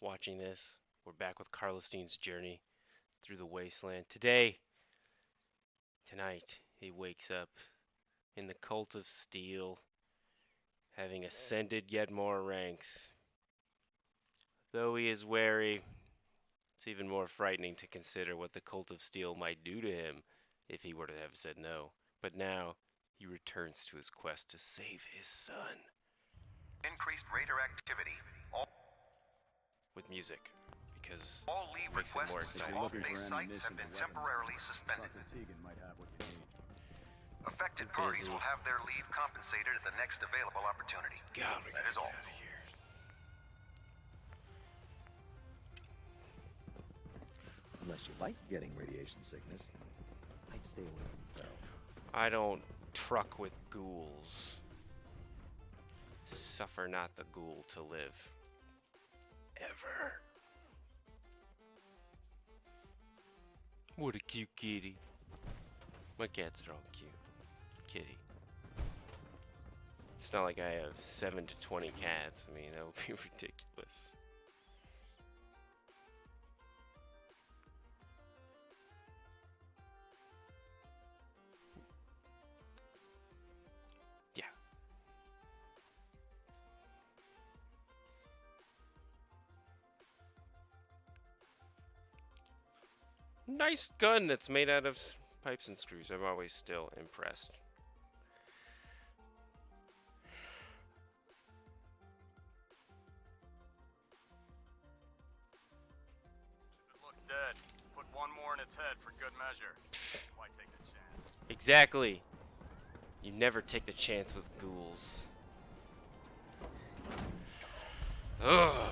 watching this. We're back with Karlostine's journey through the wasteland. Tonight, he wakes up in the cult of steel, having ascended yet more ranks. Though he is wary, it's even more frightening to consider what the cult of steel might do to him if he were to have said no. But now, he returns to his quest to save his son. Increased radar activity. With music, because All leave it makes it more requests to exciting. off-base sites have been temporarily suspended. Affected parties will have their leave compensated at the next available opportunity. God, we gotta That is get all. out of here. Unless you like getting radiation sickness, I'd stay away from fells. I don't truck with ghouls. Suffer not the ghoul to live. Ever. What a cute kitty. My cats are all cute. Kitty. It's not like I have 7 to 20 cats. I mean, that would be ridiculous. Yeah. Nice gun that's made out of pipes and screws. I'm always still impressed. It looks dead. Put one more in its head for good measure. Why take the chance? Exactly. You never take the chance with ghouls. Ugh.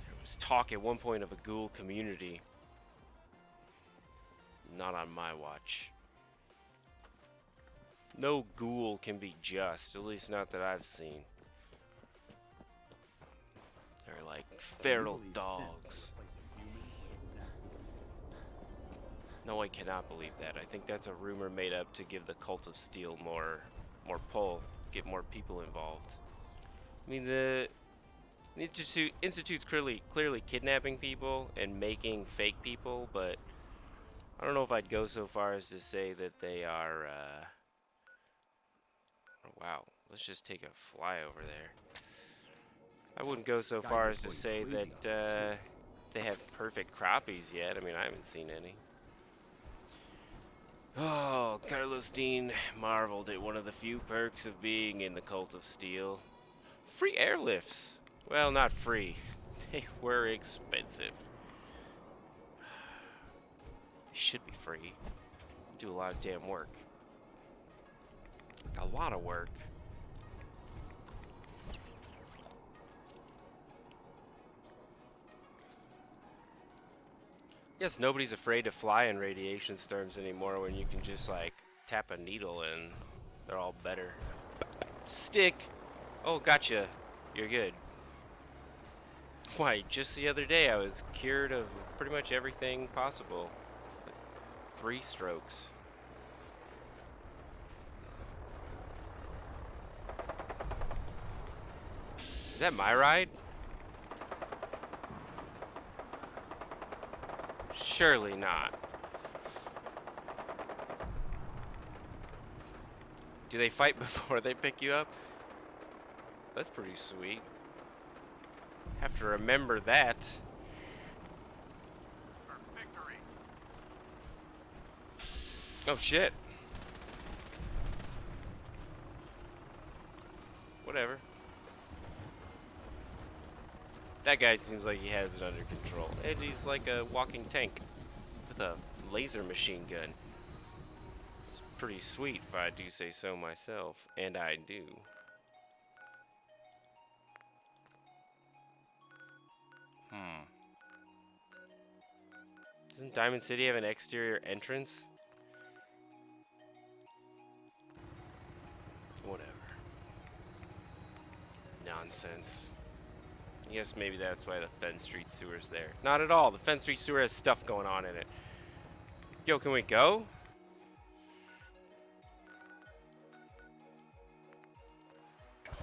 There was talk at one point of a ghoul community. Not on my watch. No ghoul can be just, at least not that I've seen. They're like feral dogs. No, I cannot believe that. I think that's a rumor made up to give the Cult of Steel more pull, get more people involved. I mean, the Institute's clearly kidnapping people and making fake people, but I don't know if I'd go so far as to say that they are, oh, wow, let's just take a fly over there. I wouldn't go so far as to say that they have perfect crappies yet. I mean, I haven't seen any. Oh, Karlostine marveled at one of the few perks of being in the Cult of Steel. Free airlifts. Well, not free. They were expensive. They should be free. Do a lot of damn work. A lot of work. Guess nobody's afraid to fly in radiation storms anymore when you can just like tap a needle and they're all better. Stick! Oh, gotcha. You're good. Why, just the other day I was cured of pretty much everything possible. Like 3 strokes. Is that my ride? Surely not. Do they fight before they pick you up? That's pretty sweet. Have to remember that. For victory. Oh shit. Whatever. That guy seems like he has it under control. And he's like a walking tank with a laser machine gun. It's pretty sweet if I do say so myself. And I do. Doesn't Diamond City have an exterior entrance? Whatever. Nonsense. I guess maybe that's why the Fen Street sewer's there. Not at all. The Fen Street sewer has stuff going on in it. Yo, can we go?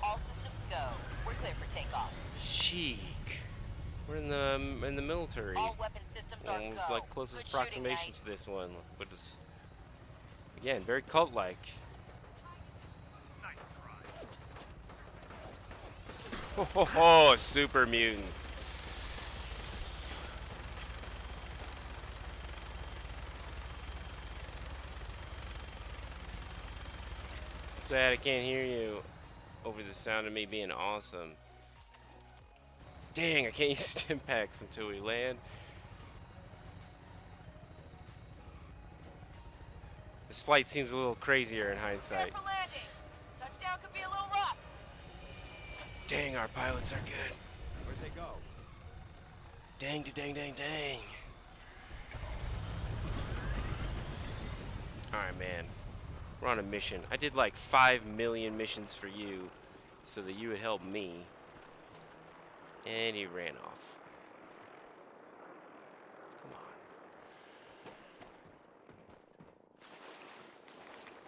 All systems go. We're clear for takeoff. cheek. We're in the military. All weapon systems are go. Like closest Good shooting, approximation Knight. to this one. What is again very cult-like. Nice try. Ho ho ho! Super mutants. Sad I can't hear you over the sound of me being awesome. Dang, I can't use stim packs until we land. This flight seems a little crazier in hindsight. Prepare for landing. Touchdown could be a little rough. Dang, our pilots are good. Where'd they go? Dang, dang, dang, dang. Alright, man. We're on a mission. I did like 5 million missions for you so that you would help me. And he ran off.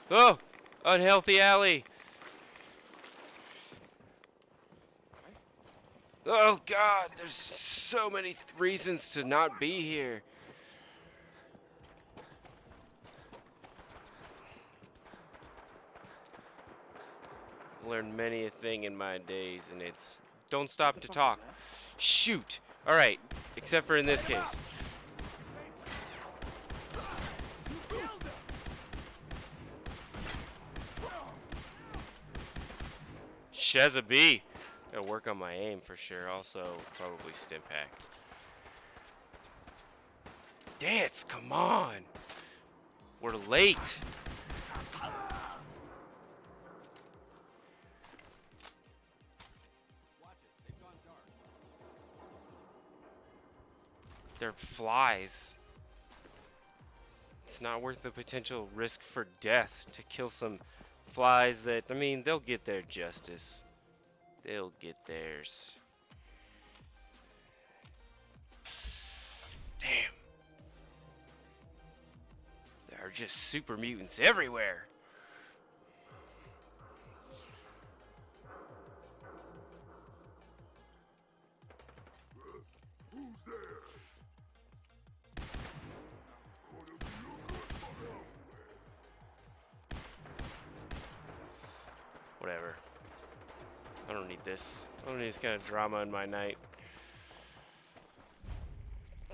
Come on. Oh! Unhealthy alley! Oh god, there's so many reasons to not be here. Learned many a thing in my days, and it's don't stop to talk. Shoot! Alright, except for in this case. Sheza B. Gotta work on my aim for sure. Also, probably stim pack. Dance, come on! We're late! They're flies. It's not worth the potential risk for death to kill some flies that, I mean, they'll get their justice. They'll get theirs. Damn. There are just super mutants everywhere. Whatever. I don't need this. I don't need this kind of drama in my night.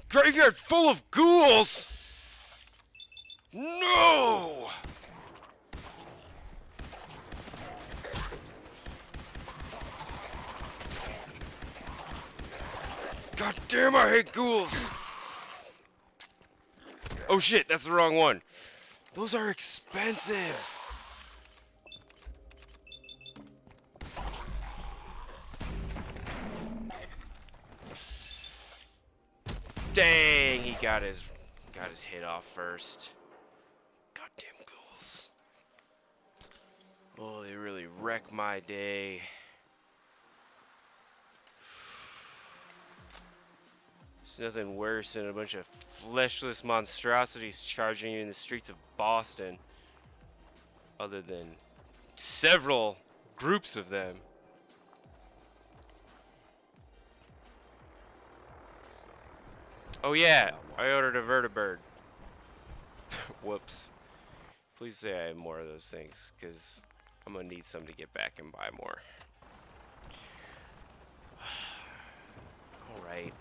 Graveyard full of ghouls! No! God damn, I hate ghouls! Oh shit, that's the wrong one. Those are expensive. Dang, he got his hit off first. Goddamn ghouls. Oh, they really wreck my day. There's nothing worse than a bunch of fleshless monstrosities charging you in the streets of Boston. Other than several groups of them. Oh yeah, I ordered a vertibird. Whoops. Please say I have more of those things, because I'm going to need some to get back and buy more. Alright.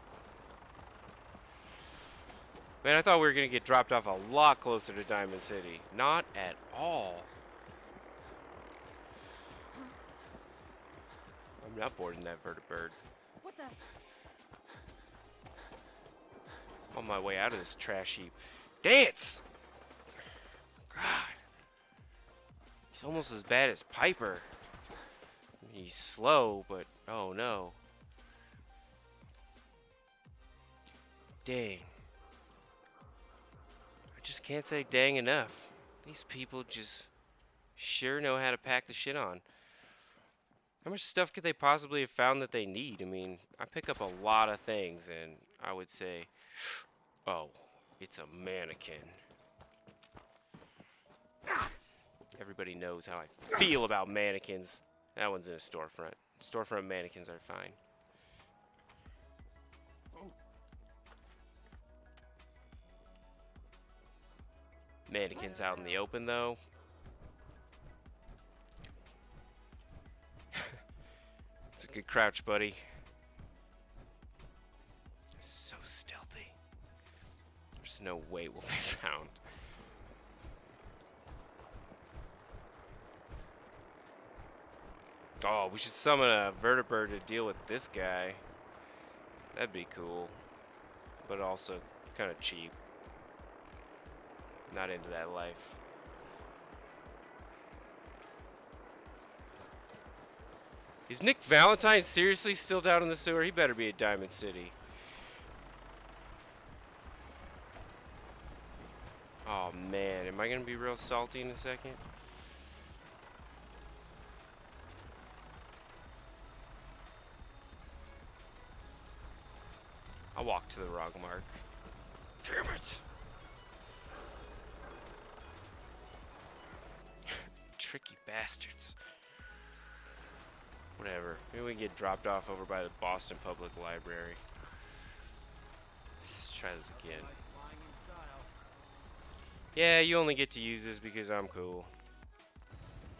Man, I thought we were going to get dropped off a lot closer to Diamond City. Not at all. I'm not boarding that vertibird. What the? On my way out of this trash heap. Dance! God. He's almost as bad as Piper. He's slow, but oh no. Dang. I just can't say dang enough. These people just sure know how to pack the shit on. How much stuff could they possibly have found that they need? I mean, I pick up a lot of things, and I would say, oh, it's a mannequin. Everybody knows how I feel about mannequins. That one's in a storefront. Storefront mannequins are fine. Mannequins out in the open, though. It's a good crouch, buddy. So stealthy. There's no way we'll be found. Oh, we should summon a vertebrate to deal with this guy. That'd be cool. But also kind of cheap. Not into that life. Is Nick Valentine seriously still down in the sewer? He better be at Diamond City. Oh man, am I gonna be real salty in a second? I walked to the wrong mark. Damn it! Tricky bastards. Whatever. Maybe we can get dropped off over by the Boston Public Library. Let's try this again. Yeah, you only get to use this because I'm cool.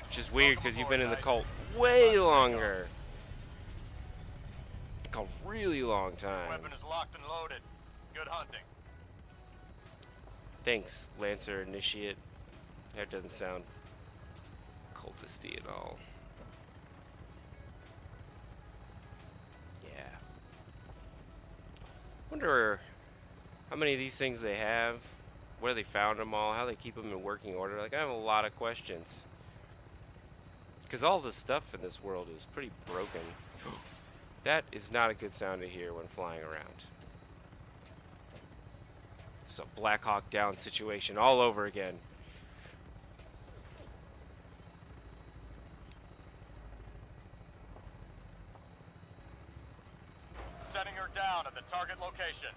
Which is weird because you've been in the cult way longer. Like a really long time. Weapon is locked and loaded. Good hunting. Thanks, Lancer Initiate. That doesn't sound cultisty at all. Yeah. Wonder how many of these things they have, where they found them all, how they keep them in working order. Like, I have a lot of questions. Because all the stuff in this world is pretty broken. That is not a good sound to hear when flying around. It's a Black Hawk Down situation all over again. Setting her down at the target location.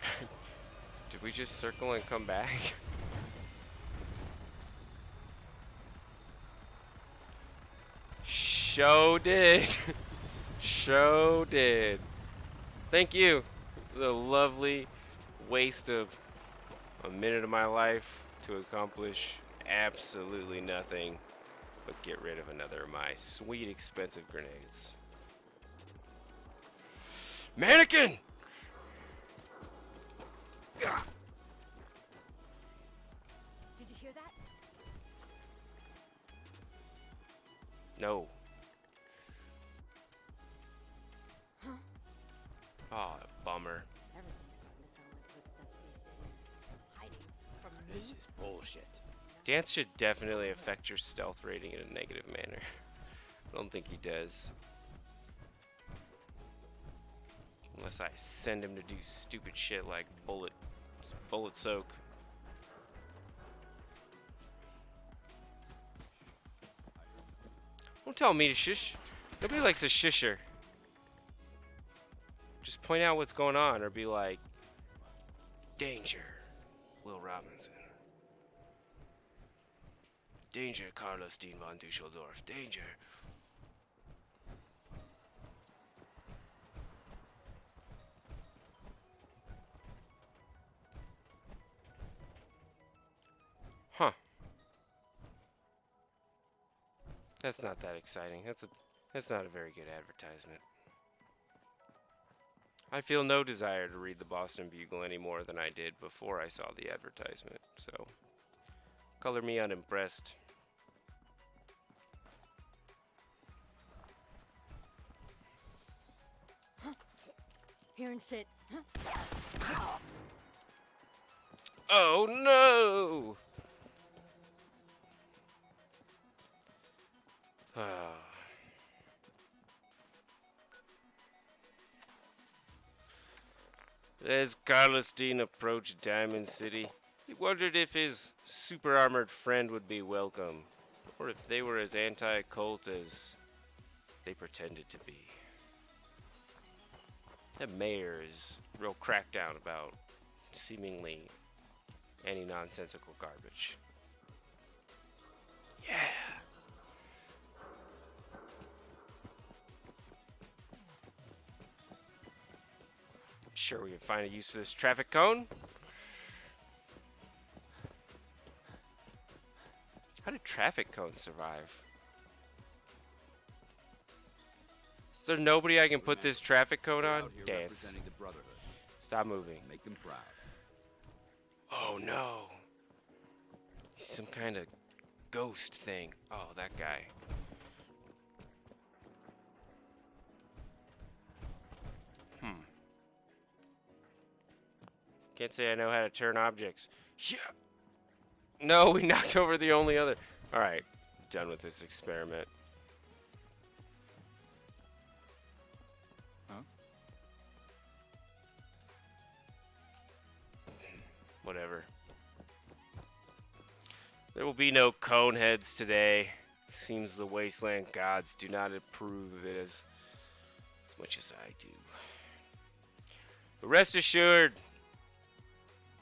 Did we just circle and come back? Show did. Show did. Thank you. The lovely waste of a minute of my life to accomplish absolutely nothing but get rid of another of my sweet expensive grenades. Mannequin! Gah! Did you hear that? No. Huh? Oh, bummer. Everything's starting to sound like footsteps these days. Hiding from me? This is bullshit. Dance should definitely affect your stealth rating in a negative manner. I don't think he does. Unless I send him to do stupid shit like bullet soak. Don't tell me to shush. Nobody likes a shusher. Just point out what's going on or be like, danger, Will Robinson. Danger, Karlostine von Doosledorf. Danger. Huh. That's not that exciting. That's not a very good advertisement. I feel no desire to read the Boston Bugle any more than I did before I saw the advertisement, so color me unimpressed. Hearing shit. Oh no! As Karlostine approached Diamond City, he wondered if his super-armored friend would be welcome, or if they were as anti-cult as they pretended to be. The mayor is real crackdown about seemingly any nonsensical garbage. Yeah! Sure we can find a use for this traffic cone. do traffic cones survive? Is there nobody I can put this traffic cone We're on? out here Dance. representing the Brotherhood. Stop moving. Make them proud. Oh no. He's some kind of ghost thing. Oh, that guy. Can't say I know how to turn objects. Yeah. No, we knocked over the only other. Alright, done with this experiment. Huh? Whatever. There will be no cone heads today. Seems the wasteland gods do not approve of it as much as I do. But rest assured,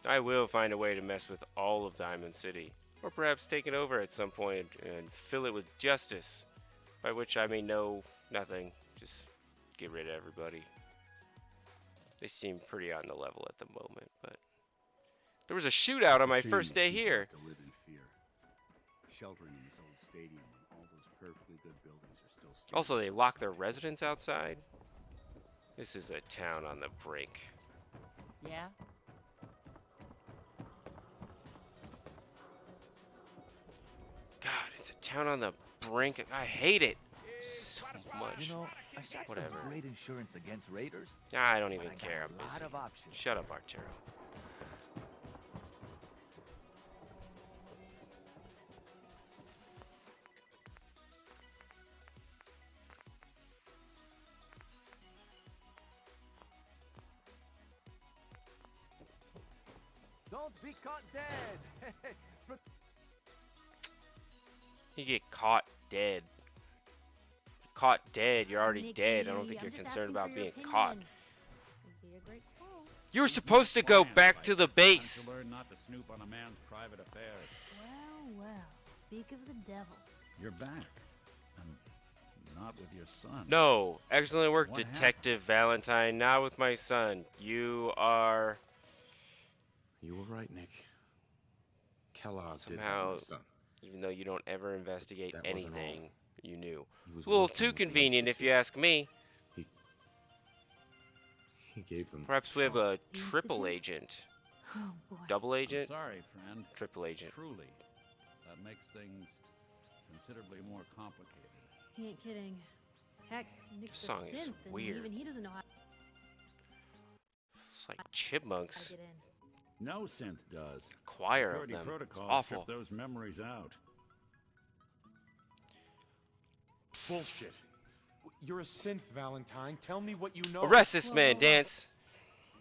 I will find a way to mess with all of Diamond City. Or perhaps take it over at some point and fill it with justice. By which I mean no, nothing. Just get rid of everybody. They seem pretty on the level at the moment, but... There was a shootout on my first day here. To live in fear. Sheltering in this old stadium when all those perfectly good buildings are still standing. Also, they lock their residents outside. This is a town on the brink. Yeah? God, it's a town on the brink. I hate it so much. You know, a shotgun's Whatever. great insurance against raiders. I don't even but I got care. a I'm lot busy. of options. Shut up, Arturo. Don't be caught dead. You get caught dead. Caught dead, you're already dead. I don't think Nikki, you're I'm just concerned asking about for your being caught. opinion. Would be a great quote. You were supposed to go back to the base. Learn not to snoop on a man's private affairs. Well, well, speak of the devil. You're back. And not with your son. No, excellent work, What Detective Valentine. Not with my son. You are You were right, Nick. Kellogg did Somehow- have my son. even though you don't ever investigate That wasn't all. anything, you knew. He was A little working too with the convenient if you Institute. ask me. He gave them. Perhaps we have Shaun. a triple agent. Oh boy. Double I'm agent? sorry, friend. Triple agent. Truly. That makes things considerably more complicated. He ain't kidding. Heck, Nick's This a song is synth, and weird. even he doesn't know how It's like to chipmunks. get in. No synth does. Choir of Security them. It's protocols awful. strip those memories out. Bullshit. You're a synth, Valentine. Tell me what you know. Arrest this Whoa, man, whoa, whoa. Dance.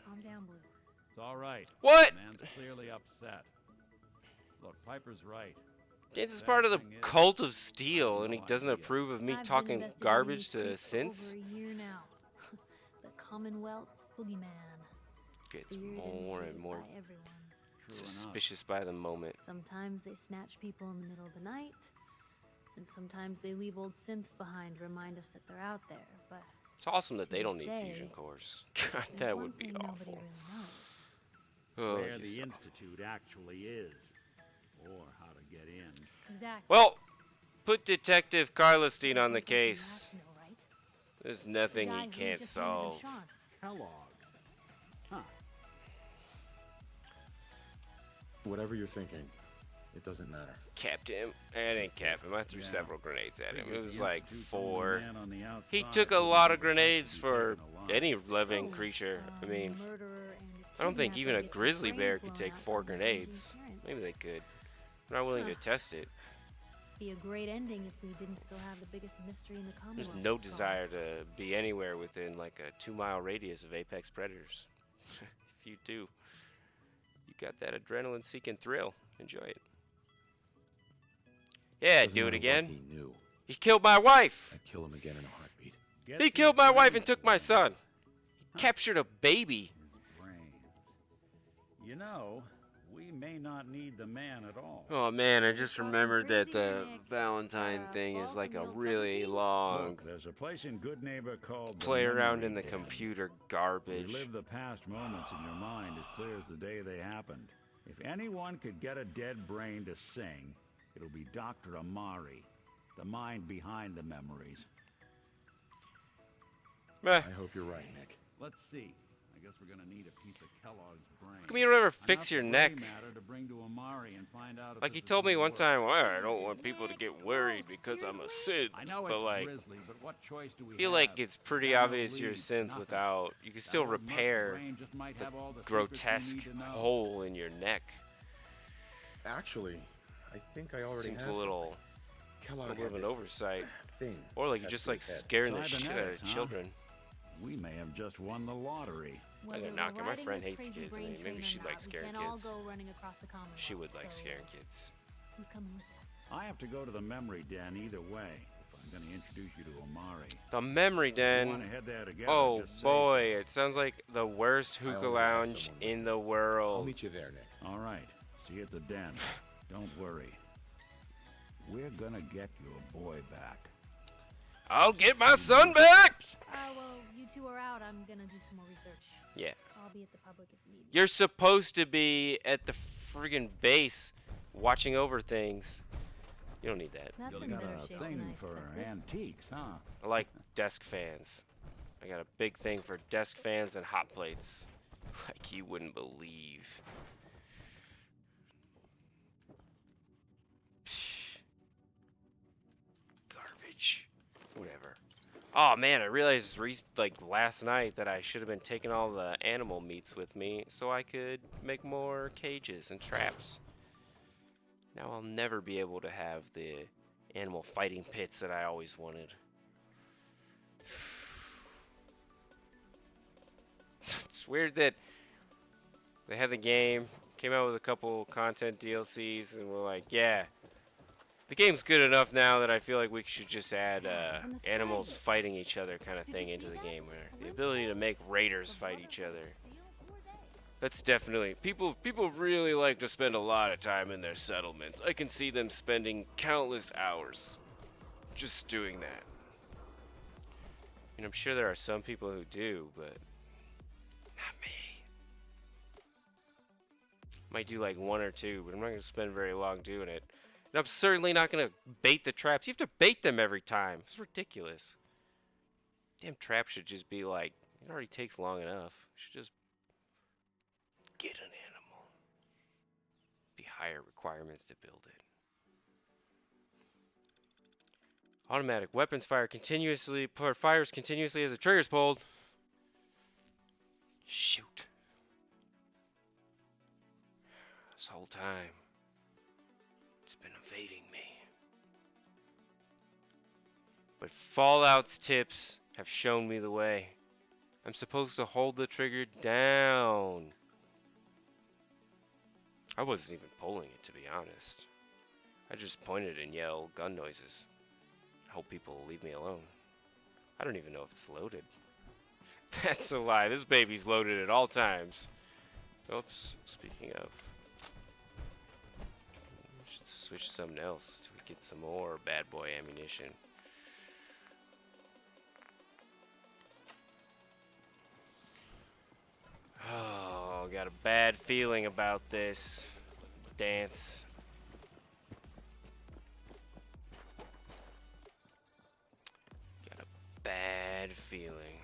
Calm down, Blue. It's all right. What? The man's clearly upset. Look, Piper's right. Dance is Bad part of the thing is, cult of steel, and he no doesn't idea. approve of me I've been talking investigating garbage these to creeps for synths. over a year now. The Commonwealth's boogeyman. Gets Feared more and hated more by everyone. True enough. suspicious by the moment. Sometimes they snatch people in the middle of the night, and sometimes they leave old synths behind to remind us that they're out there. But It's awesome that To they don't this need day, fusion cores. God, there's that one would be thing nobody awful. really knows. Oh, Where just the awful. Institute actually is. Or how to get in. Exactly. Well, put Detective Karlostine There's on the one person you case. have to know, right? There's The nothing guy he who can't just handed him solve. Shaun. Kellogg. Huh. Whatever you're thinking, it doesn't matter. Capped him. I didn't cap him. I threw Yeah. several grenades at him. Figures It was the like Institute's 4. only man on the He outside took a wouldn't lot have of the right to grenades be for taken alive. any living So, creature. I mean, murderer and a I don't think even kidnapper a gets their grizzly brains bear could blown take out 4 by their grenades. raging parent. Maybe they could. I'm not willing to Huh. test it. Be a great ending if we didn't still have the biggest mystery in the There's Commonwealth. no to solve. desire to be anywhere within like a 2-mile radius of apex predators. If you do, you got that adrenaline-seeking thrill. Enjoy it. Yeah, Doesn't do it matter again. what he knew. He killed my wife. I'd kill him again in a heartbeat. Gets He his killed my wife and brains took my blown. son. He captured a baby. His brains. You know, we may not need the man at all. Oh man, I just talking remembered that crazy, the Nick. Valentine thing is Fall like from a the old really 17s? long Look, there's a place in Good Neighbor called the play around Memory in the Den. computer Relive garbage. the past moments in your mind as clear as the day they happened. If anyone could get a dead brain to sing, It'll be Dr. Amari, the mind behind the memories. Meh. I hope you're right, Nick. Let's see. I guess we're gonna need a piece of Kellogg's brain. How come you don't ever fix your Enough neck? gray matter to bring to Amari and find out if Like this he is told me gonna one work. time, well, I don't want people to get worried because I'm a synth. I know But it's like, grisly, but what choice do we I feel have? like it's pretty Got no obvious you're a leads, synth nothing. without. You can That still old merc repair brain just might the have all the secrets we grotesque need to know. hole in your neck. Actually, I think I already Seems have a little Kellogg of had an this oversight. thing Or like you attached just to like his head. scaring the shit out Cybernetics, of huh? children. We may have just won the lottery. I'm Whether gonna knock we're it. My riding friend this hates crazy kids. I brain mean, maybe train or she'd like not, scaring we can't all kids. go running across the Commonwealth, She would like so scaring kids. Who's coming with you? I have to go to the memory den either way if I'm going to introduce you to Amari. The memory If you want den. to head there together, Oh just say boy, so. it sounds like the worst I hookah already have lounge someone with in me. the I'll world. meet you there, Nick. All right. See you at the den. Don't worry. We're going to get your boy back. I'll get my son back! Well, you two are out. I'm gonna do some more research. Yeah. I'll be at the public if you need me. You're supposed to be at the friggin' base watching over things. You don't need that. That's You in got better a shape than thing I for expected. antiques, huh? I like desk fans. I got a big thing for desk fans and hot plates. Like you wouldn't believe. Psh. Garbage. Whatever. Oh man, I realized like last night that I should have been taking all the animal meats with me so I could make more cages and traps. Now I'll never be able to have the animal fighting pits that I always wanted. It's weird that they had the game, came out with a couple content DLCs, and we're like, yeah, the game's good enough now that I feel like we should just add animals fighting each other kind of thing into the game, where the ability to make raiders fight each other. That's definitely people really like to spend a lot of time in their settlements. I can see them spending countless hours just doing that. And I'm sure there are some people who do, but not me. Might do like one or two, but I'm not going to spend very long doing it. And I'm certainly not going to bait the traps. You have to bait them every time. It's ridiculous. Damn trap should just be like, it already takes long enough. You should just get an animal. Be higher requirements to build it. Automatic weapons fires continuously as the trigger's pulled. Shoot. This whole time, it's been evading me. But Fallout's tips have shown me the way. I'm supposed to hold the trigger down. I wasn't even pulling it, to be honest. I just pointed and yelled gun noises. I hope people will leave me alone. I don't even know if it's loaded. That's a lie. This baby's loaded at all times. Oops. Speaking of. We should switch to something else to get some more bad boy ammunition. Oh, got a bad feeling about this dance. Got a bad feeling.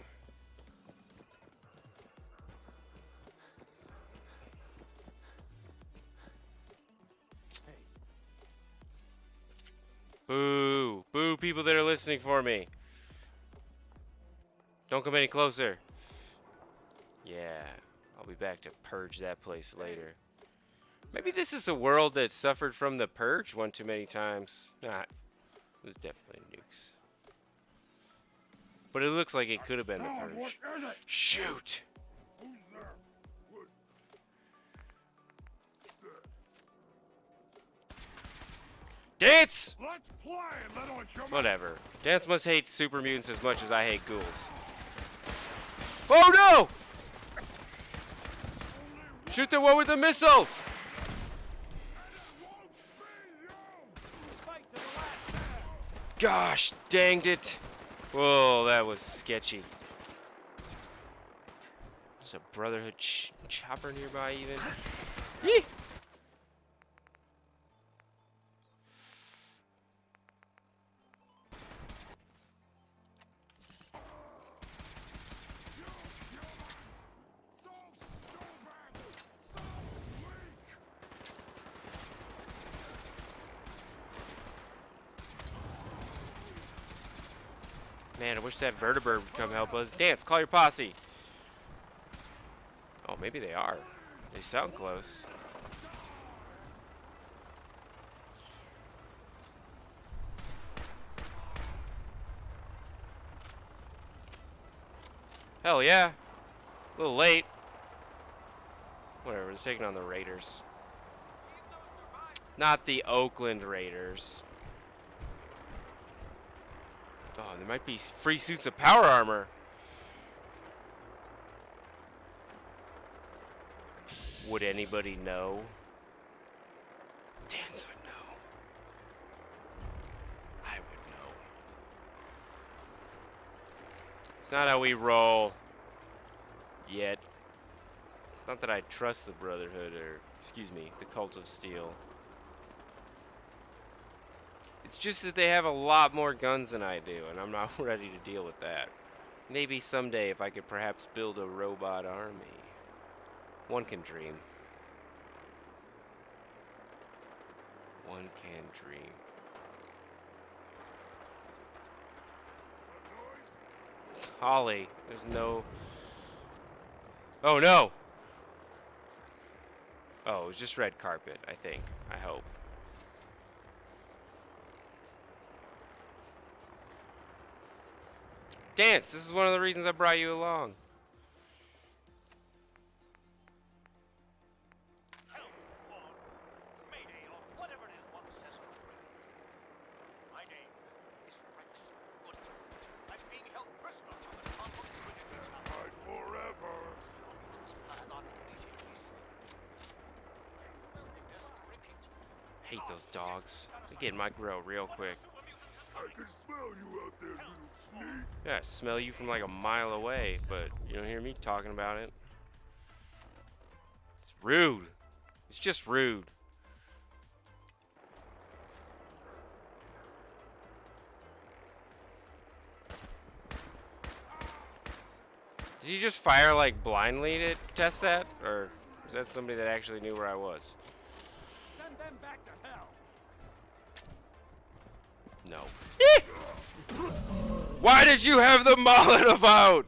Boo! Boo, people that are listening for me. Don't come any closer. Yeah, I'll be back to purge that place later. Maybe this is a world that suffered from the purge one too many times. Nah, it was definitely nukes. But it looks like it could have been the purge. Shoot! Dance! Let's play, little chum. Whatever. Dance must hate super mutants as much as I hate ghouls. Oh no! Shoot the one with the missile! Gosh, danged it. Whoa, that was sketchy. There's a Brotherhood chopper nearby even. Yee! Man, I wish that vertibird would come help us. Dance, call your posse. Oh, maybe they are. They sound close. Hell yeah. A little late. Whatever, they're taking on the Raiders. Not the Oakland Raiders. Oh, there might be free suits of power armor. Would anybody know? Dance would know. I would know. It's not how we roll. Yet. It's not that I trust the Brotherhood, or, excuse me, the Cult of Steel. It's just that they have a lot more guns than I do, and I'm not ready to deal with that. Maybe someday if I could perhaps build a robot army. One can dream. One can dream. Holly, there's no... Oh no! Oh, it was just red carpet, I think. I hope. Dance! This is one of the reasons I brought you along. Hate those dogs. They get in my grill real quick. I can smell you out there, little sneak. Yeah, I smell you from like a mile away, but you don't hear me talking about it. It's rude. It's just rude. Did you just fire like blindly to test that? Or was that somebody that actually knew where I was? Send them back to hell. No. Why did you have the Molotov out?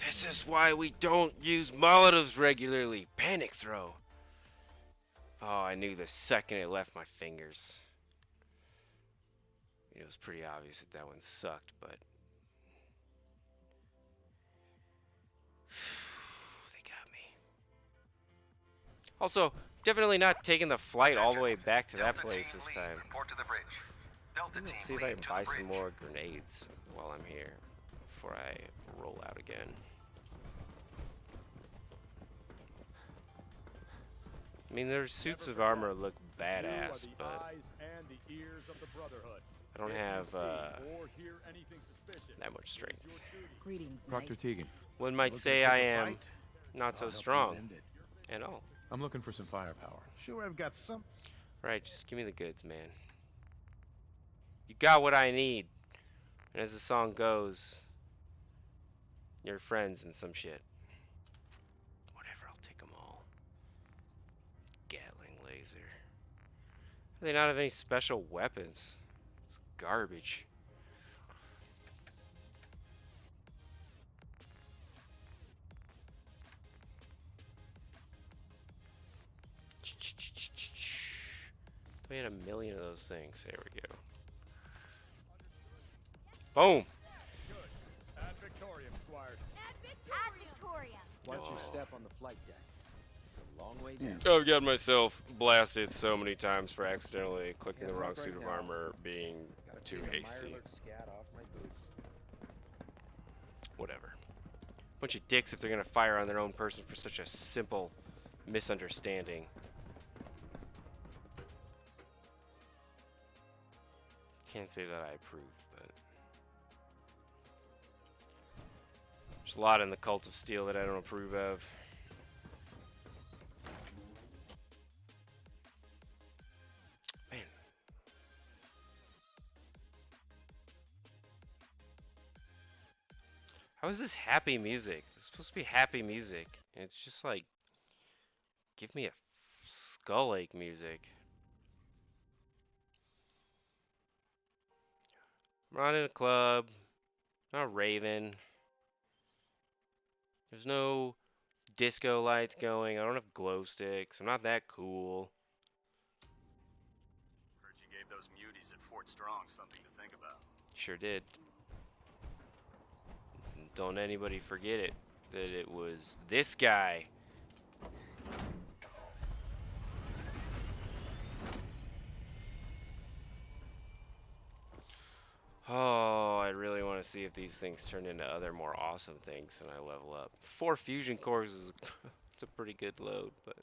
This is why we don't use Molotovs regularly. Panic throw. Oh, I knew the second it left my fingers. It was pretty obvious that that one sucked, but... they got me. Also, definitely not taking the flight all the way back to that place this time. Report to the bridge. Delta Let's team see if I lead can to buy the some bridge. more grenades while I'm here before I roll out again. I mean, their suits of armor look badass, but I don't have that much strength. Greetings, Proctor Teagan. One might say I am not so strong at all. I'm looking for some firepower. Sure, I've got some. Right, just give me the goods, man. You got what I need. And as the song goes, you're friends and some shit. Whatever, I'll take them all. Gatling laser. Do they not have any special weapons? It's garbage. We had 1 million of those things. There we go. Boom! At Victorium, Squire. At Victoria. Watch your step on the flight deck. It's a long way down. I've got myself blasted so many times for accidentally clicking the wrong suit of armor, being too hasty. Whatever. Bunch of dicks if they're gonna fire on their own person for such a simple misunderstanding. Can't say that I approve, but there's a lot in the Cult of Steel that I don't approve of. Man. How is this happy music? It's supposed to be happy music. And it's just like, give me a skull ache music. I'm not in a club. Not Raven. There's no disco lights going. I don't have glow sticks. I'm not that cool. Heard you gave those muties at Fort Strong something to think about. Sure did. Don't anybody forget it. That it was this guy. Oh, I really want to see if these things turn into other more awesome things when I level up. 4 fusion cores is it's a pretty good load, but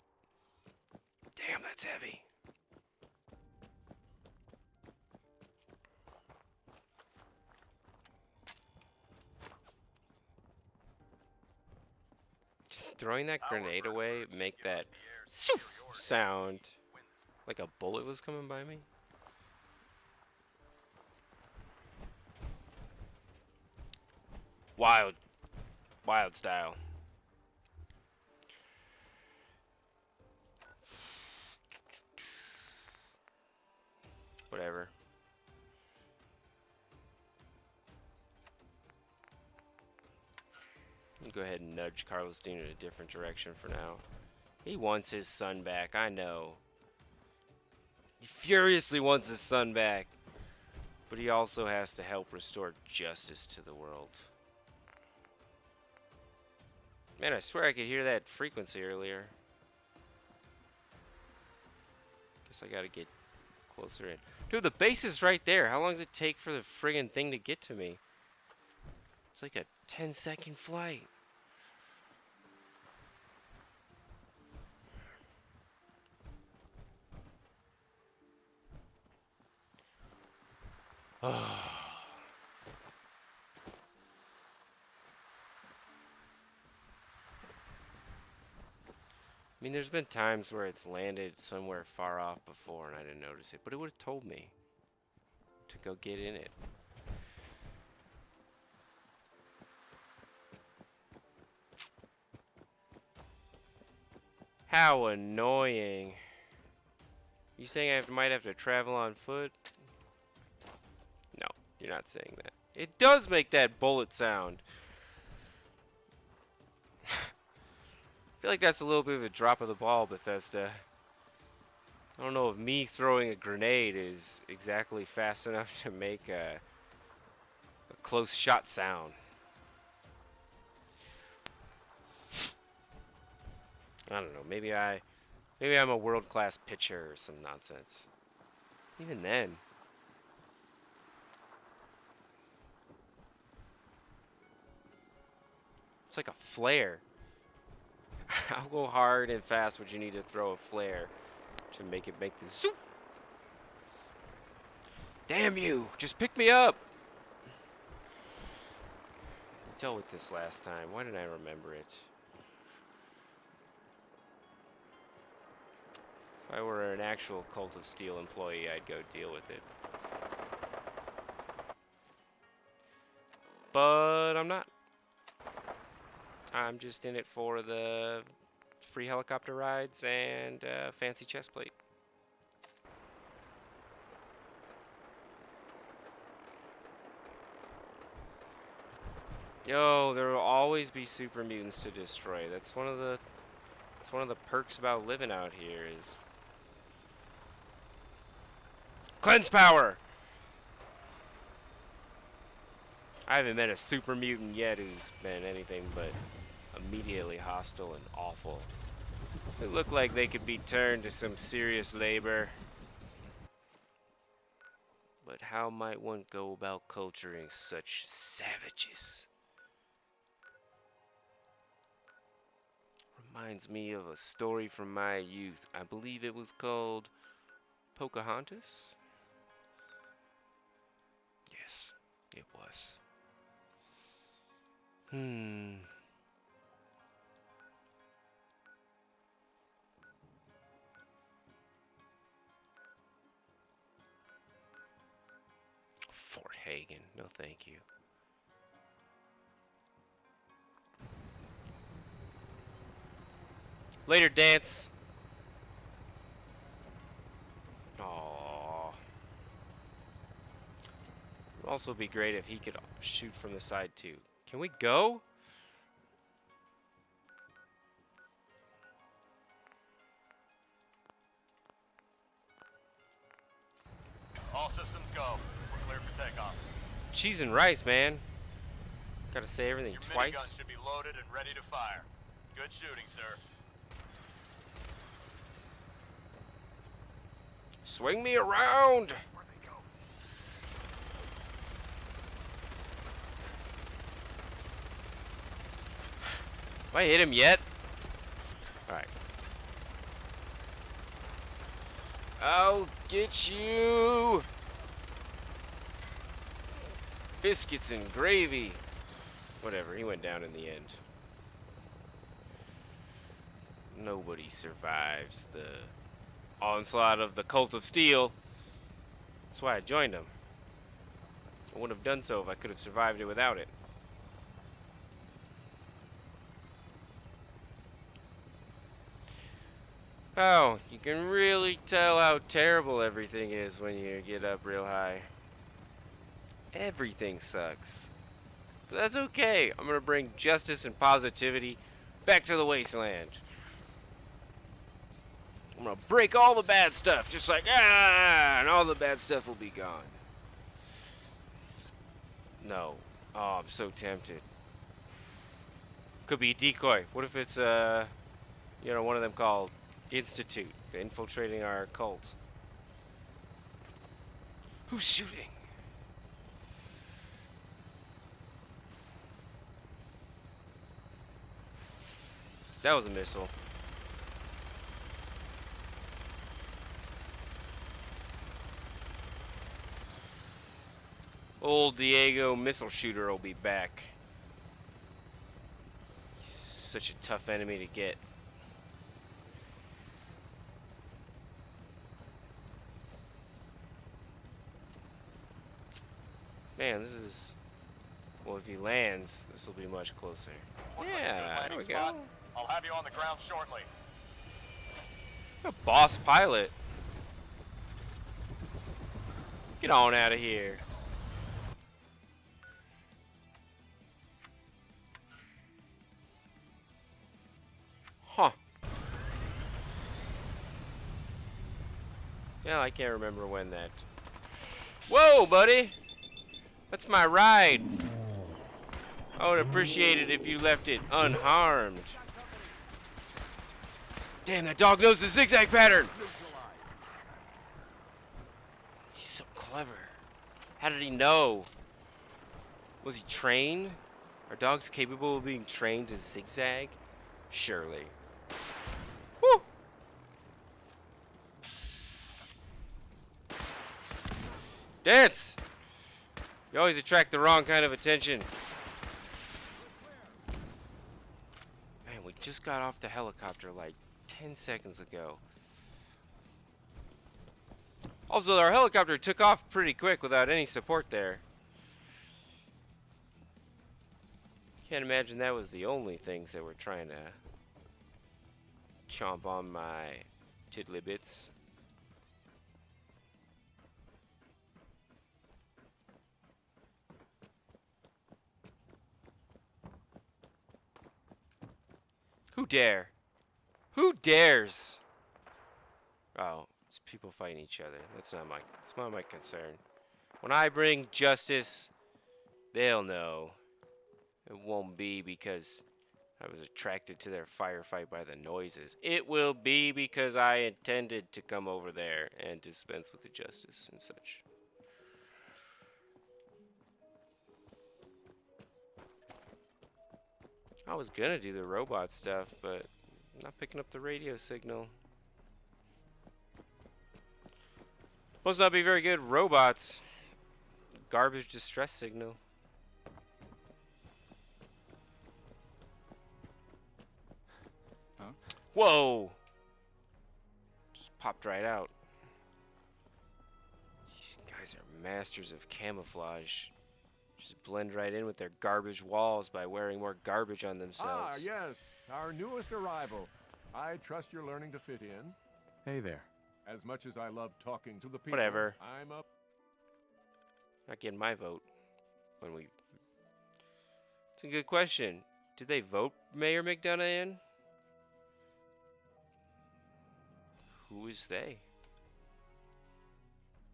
damn, that's heavy. Throwing that grenade away make that sound like a bullet was coming by me. Wild style. Whatever. I'll go ahead and nudge Karlostine in a different direction for now. He wants his son back, I know. He furiously wants his son back. But he also has to help restore justice to the world. Man, I swear I could hear that frequency earlier. Guess I gotta get closer in. Dude, the base is right there. How long does it take for the friggin' thing to get to me? It's like a 10-second flight. Oh. I mean, there's been times where it's landed somewhere far off before and I didn't notice it, but it would have told me to go get in it. How annoying. You saying I might have to travel on foot? No, you're not saying that. It does make that bullet sound. I feel like that's a little bit of a drop of the ball, Bethesda. I don't know if me throwing a grenade is exactly fast enough to make a close shot sound. I don't know. Maybe I'm a world-class pitcher or some nonsense. Even then. It's like a flare. How go hard and fast would you need to throw a flare to make it make this zoop? Damn you! Just pick me up! I dealt with this last time. Why didn't I remember it? If I were an actual Cult of Steel employee, I'd go deal with it. But I'm not. I'm just in it for the free helicopter rides and fancy chest plate. Yo, there will always be super mutants to destroy. That's one of the perks about living out here is cleanse power. I haven't met a super mutant yet who's been anything but immediately hostile and awful. They look like they could be turned to some serious labor. But how might one go about culturing such savages? Reminds me of a story from my youth. I believe it was called Pocahontas? Yes, it was. Fort Hagen, no thank you. Later, Dance. Aww. Would also be great if he could shoot from the side too. Can we go? All systems go. We're clear for takeoff. Cheese and rice, man. Gotta say everything Your twice. minigun should be loaded and ready to fire. Good shooting, sir. Swing me around! Where they go? Have I hit him yet? Alright. I'll get you! Biscuits and gravy. Whatever, he went down in the end. Nobody survives the onslaught of the Cult of Steel. That's why I joined them. I wouldn't have done so if I could have survived it without it. Oh, you can really tell how terrible everything is when you get up real high. Everything sucks. But that's okay. I'm gonna bring justice and positivity back to the wasteland. I'm gonna break all the bad stuff, just like, and all the bad stuff will be gone. No. Oh, I'm so tempted. Could be a decoy. What if it's, you know, one of them called Institute, infiltrating our cult? Who's shooting? That was a missile. Old Diego missile shooter will be back. He's such a tough enemy to get. Man, this is... Well, if he lands, this will be much closer. Yeah, there we go. I'll have you on the ground shortly. A boss pilot. Get on out of here. Huh. Yeah, I can't remember when that... Whoa, buddy! That's my ride. I would appreciate it if you left it unharmed. Damn, that dog knows the zigzag pattern! He's so clever. How did he know? Was he trained? Are dogs capable of being trained to zigzag? Surely. Woo! Dance! You always attract the wrong kind of attention. Man, we just got off the helicopter like 10 seconds ago. Also, our helicopter took off pretty quick without any support there. Can't imagine that was the only things that were trying to chomp on my tiddly bits. Who dare? Who dares? Oh, it's people fighting each other. It's not my concern. When I bring justice, they'll know. It won't be because I was attracted to their firefight by the noises. It will be because I intended to come over there and dispense with the justice and such. I was gonna do the robot stuff, but I'm not picking up the radio signal. Must not be very good robots. Garbage distress signal. Huh? Whoa! Just popped right out. These guys are masters of camouflage. Just blend right in with their garbage walls by wearing more garbage on themselves. Ah, yes, our newest arrival. I trust you're learning to fit in. Hey there. As much as I love talking to the people, Whatever. I'm up. Not getting my vote when we. It's a good question. Did they vote Mayor McDonough in? Who is they?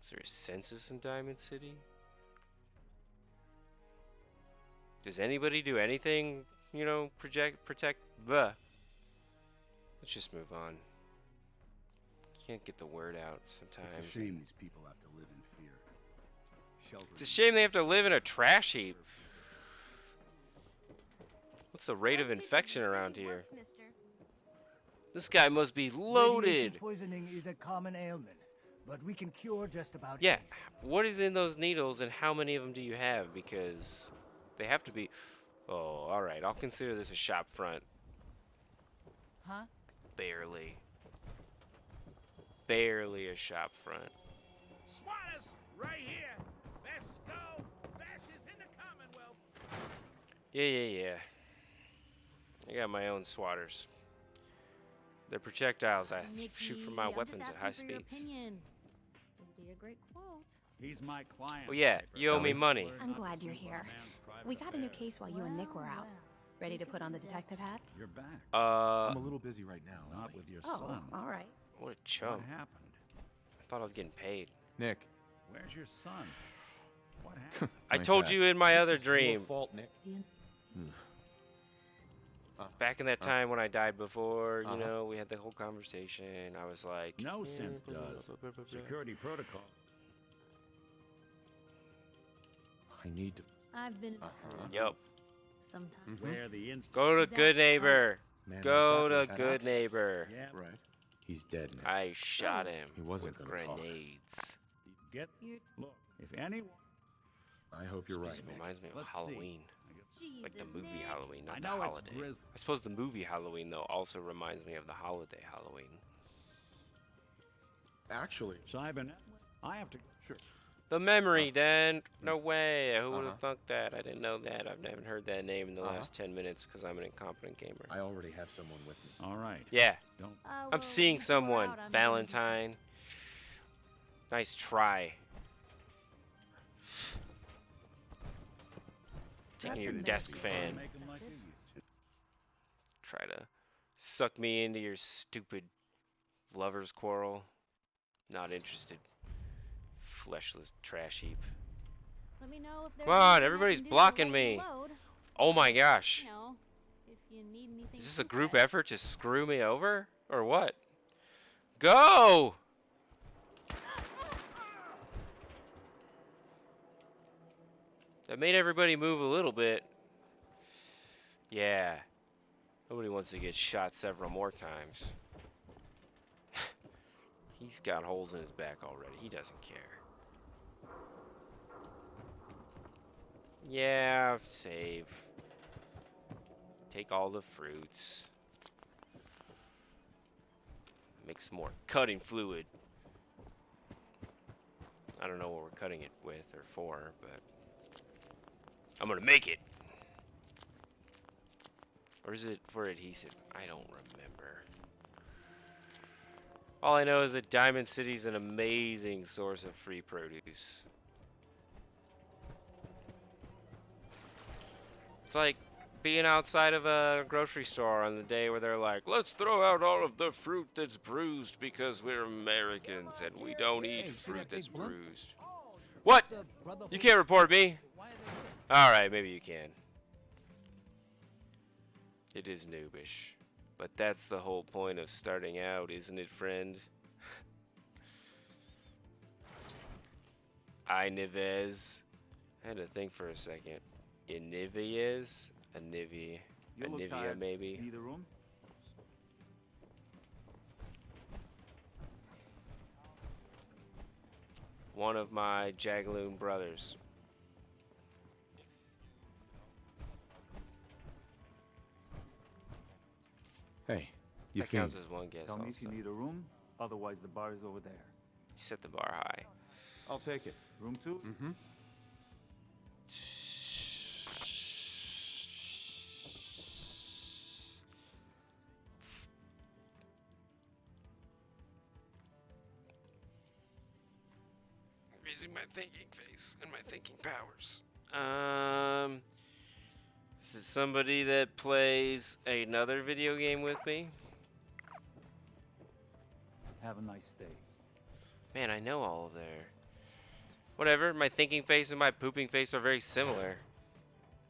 Is there a census in Diamond City? Does anybody do anything, you know, protect? Bleh. Let's just move on. Can't get the word out sometimes. It's a shame these people have to live in fear. It's a shame they have to live in a trash heap. What's the rate of infection around here? This guy must be loaded. Radiation poisoning is a common ailment, but we can cure just about Yeah, anything. what is in those needles and how many of them do you have? Because they have to be. Oh, alright, I'll consider this a shop front. Huh? Barely. Barely a shop front. Swatters, right here. Their skull bashes in the Commonwealth. Yeah. I got my own swatters. They're projectiles I shoot from my weapons at high speeds. Opinion. Would be a great quote. He's my client. Oh yeah, you owe me money. I'm glad you're here. We got a new case while you and Nick were out. Ready to put on the detective hat? You're back. I'm a little busy right now. Not with your Oh, son. all right. What a chump. What happened? I thought I was getting paid. Nick. Where's your son? What happened? I Nice told hat. you in my other This is your dream. fault, Nick. Back in that time when I died before, you Uh-huh. know, we had the whole conversation. I was like, No synth does. Security protocol. I need to. I've been Yup. sometimes. Where the instant. Go to good neighbor. Man, Go I thought to we had good access. neighbor. Yeah. Right. He's dead, Nick. I shot him He wasn't with gonna talk. grenades. Get. You're Look. If anyone. I hope you're right, This Nick. reminds me of Let's see. Halloween. Jesus, Like the movie Nick. Halloween, I not the know holiday. it's grizz. I suppose the movie Halloween, though, also reminds me of the holiday Halloween. Actually, Cybernet. I have to. sure. The memory, Dan. No way. Who would have Uh-huh. thought that? I didn't know that. I've never heard that name in the Uh-huh. last 10 minutes because I'm an incompetent gamer. I already have someone with me. All right. Yeah, Don't. Well, I'm seeing before we're someone. out, I'm gonna Valentine. Nice try. Taking That's your amazing. desk fan. Make 'em like you used to. Try to suck me into your stupid lover's quarrel. Not interested. Fleshless trash heap. Let me know if there's Come on, anything I everybody's can do to blocking lighten the me. load. Oh my gosh. You know, if you need anything. Is this a from group Fred. effort to screw me over? Or what? Go! That made everybody move a little bit. Yeah. Nobody wants to get shot several more times. He's got holes in his back already. He doesn't care. Yeah, save. Take all the fruits. Make some more cutting fluid. I don't know what we're cutting it with or for, but I'm gonna make it. Or is it for adhesive? I don't remember. All I know is that Diamond City's an amazing source of free produce. It's like being outside of a grocery store on the day where they're like, let's throw out all of the fruit that's bruised because we're Americans and we don't eat fruit that's bruised. What? You can't report me? Alright, maybe you can. It is noobish. But that's the whole point of starting out, isn't it, friend? Inives. I had to think for a second. Inivies? Anivia. Anivia, maybe. Need a room? One of my Jagaloon brothers. Hey, you That fiend. counts as one guess Tell me if you also. need a room. Otherwise, the bar is over there. Set the bar high. I'll take it. Room 2? Mm-hmm. using my thinking face and my thinking powers. This is somebody that plays another video game with me. Have a nice day. Man, I know all of their... Whatever, my thinking face and my pooping face are very similar.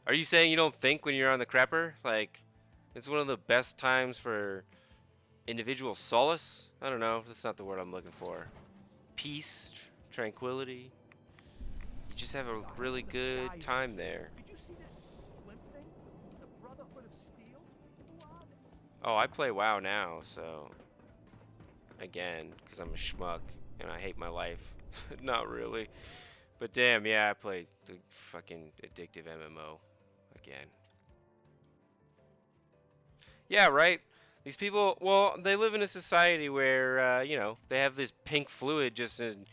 Are you saying you don't think when you're on the crapper? Like, it's one of the best times for individual solace? I don't know, that's not the word I'm looking for. Peace, tranquility. You just have a really good time there. Did you see that blimp thing? The Brotherhood of Steel? Who are they? Oh, I play WoW now, so... Again, because I'm a schmuck and I hate my life. Not really. But damn, yeah, I play the fucking addictive MMO again. Yeah, right? These people, well, they live in a society where, you know, they have this pink fluid just in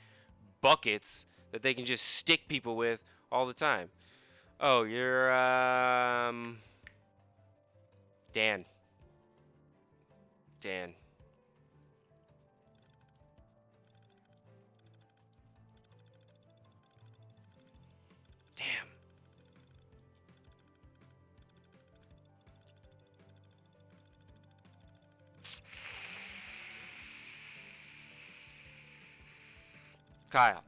buckets that they can just stick people with all the time. Oh, you're, Dan. Dan. Damn. Kyle.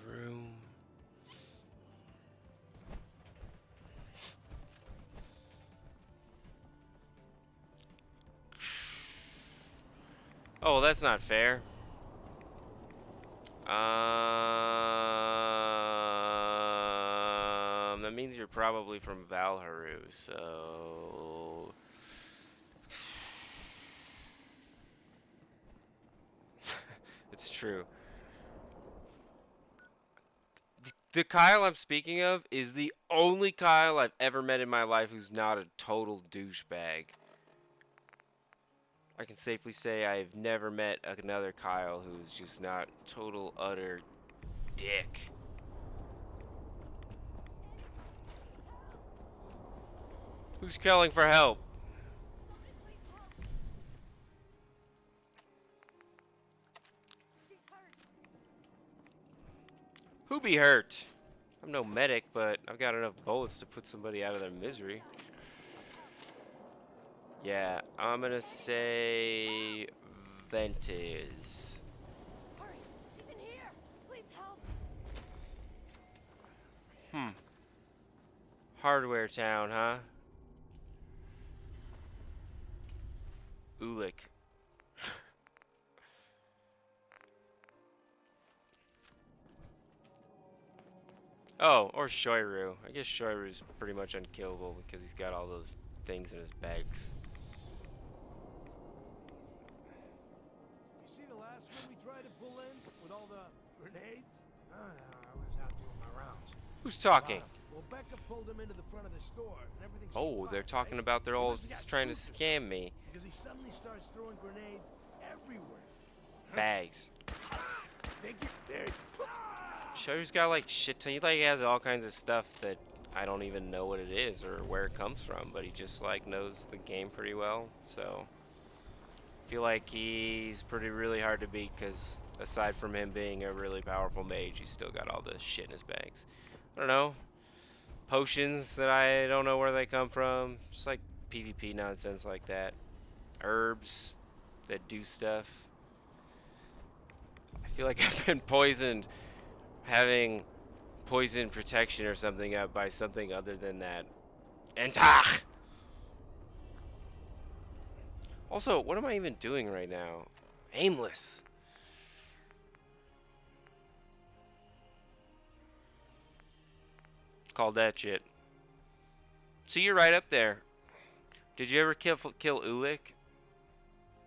Room. Oh, that's not fair. That means you're probably from Valharu, so... It's true. The Kyle I'm speaking of is the only Kyle I've ever met in my life who's not a total douchebag. I can safely say I've never met another Kyle who's just not total utter dick. Who's calling for help? Who be hurt? I'm no medic, but I've got enough bullets to put somebody out of their misery. Yeah, I'm gonna say Ventis. Hurry! She's in here! Please help! Hardware town, huh? Ulick. Oh, or Shoiru. I guess Shoiru's pretty much unkillable because he's got all those things in his bags. You see the last one we tried to pull in with all the grenades? Oh, no, I was out doing my rounds. Who's talking? Well, Becca pulled him into the front of the store, and everything seemed Oh, fine, they're talking right? about they're all Unless he got trying to spooked or scam something, me. Because he suddenly starts throwing grenades everywhere. Bags. Think you're dead? Shoiru's got like shit ton. He like has all kinds of stuff that I don't even know what it is or where it comes from, but he just like knows the game pretty well. So I feel like he's really hard to beat because aside from him being a really powerful mage, he's still got all this shit in his bags. I don't know. Potions that I don't know where they come from. Just like PvP nonsense like that. Herbs that do stuff. I feel like I've been poisoned having poison protection or something up by something other than that. Entach! Also, what am I even doing right now? Aimless. Called that shit. So you're right up there. Did you ever kill Ulick?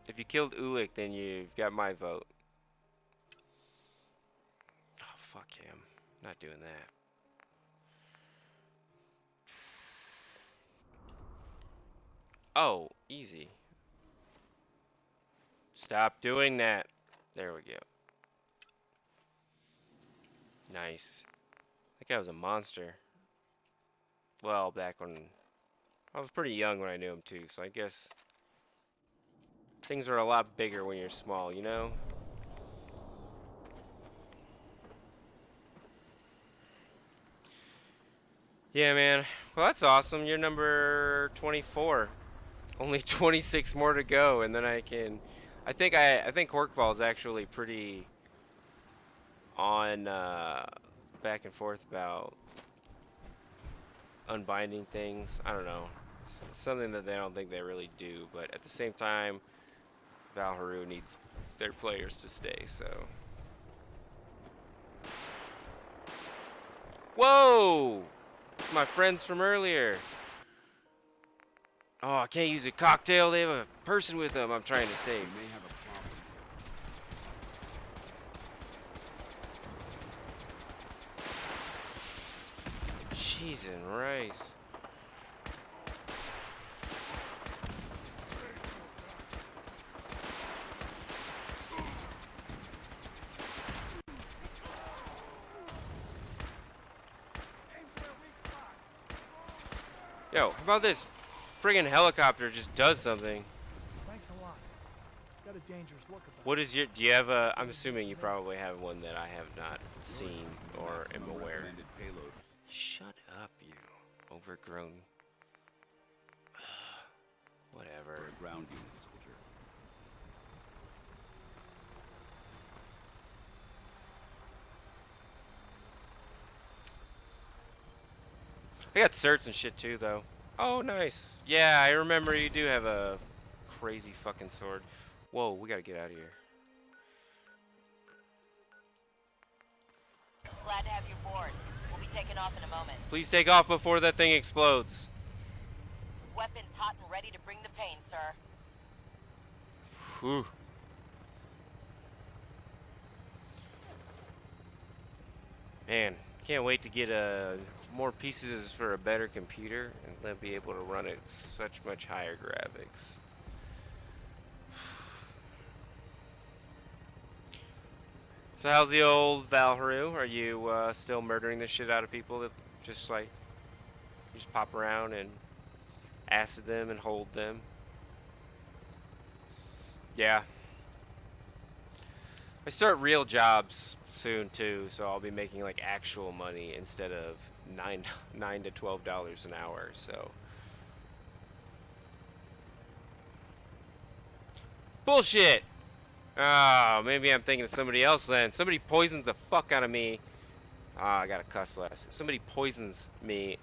If you killed Ulick, then you've got my vote. Oh, fuck him. Not doing that. Oh, easy. Stop doing that. There we go. Nice. That guy was a monster. Well, back when... I was pretty young when I knew him too, so I guess... Things are a lot bigger when you're small, you know? Yeah, man. Well, that's awesome. You're number 24. Only 26 more to go, and then I can. I think Horkball is actually pretty on back and forth about unbinding things. I don't know. It's something that they don't think they really do, but at the same time, Valharu needs their players to stay, so. Whoa! My friends from earlier. Oh, I can't use a cocktail. They have a person with them I'm trying to save. We may have a problem. Cheese and rice. Yo, how about this friggin' helicopter just does something? Thanks a lot. Got a dangerous look about. What is your, do you have a, I'm assuming you probably have one that I have not seen or am aware. Payload. Shut up, you overgrown. Whatever. For a ground unit, soldier. I got certs and shit too, though. Oh, nice. Yeah, I remember you do have a crazy fucking sword. Whoa, we gotta get out of here. Glad to have you aboard. We'll be taking off in a moment. Please take off before that thing explodes. Weapons hot and ready to bring the pain, sir. Whew. Man, can't wait to get more pieces for a better computer and then be able to run it such much higher graphics. So how's the old Valharu? Are you still murdering the shit out of people that just like you just pop around and acid them and hold them? Yeah. I start real jobs soon too, so I'll be making like actual money instead of $9 to $12 an hour. So bullshit. Ah, maybe I'm thinking of somebody else then. Somebody poisons the fuck out of me. Ah, I gotta cuss less. Somebody poisoned me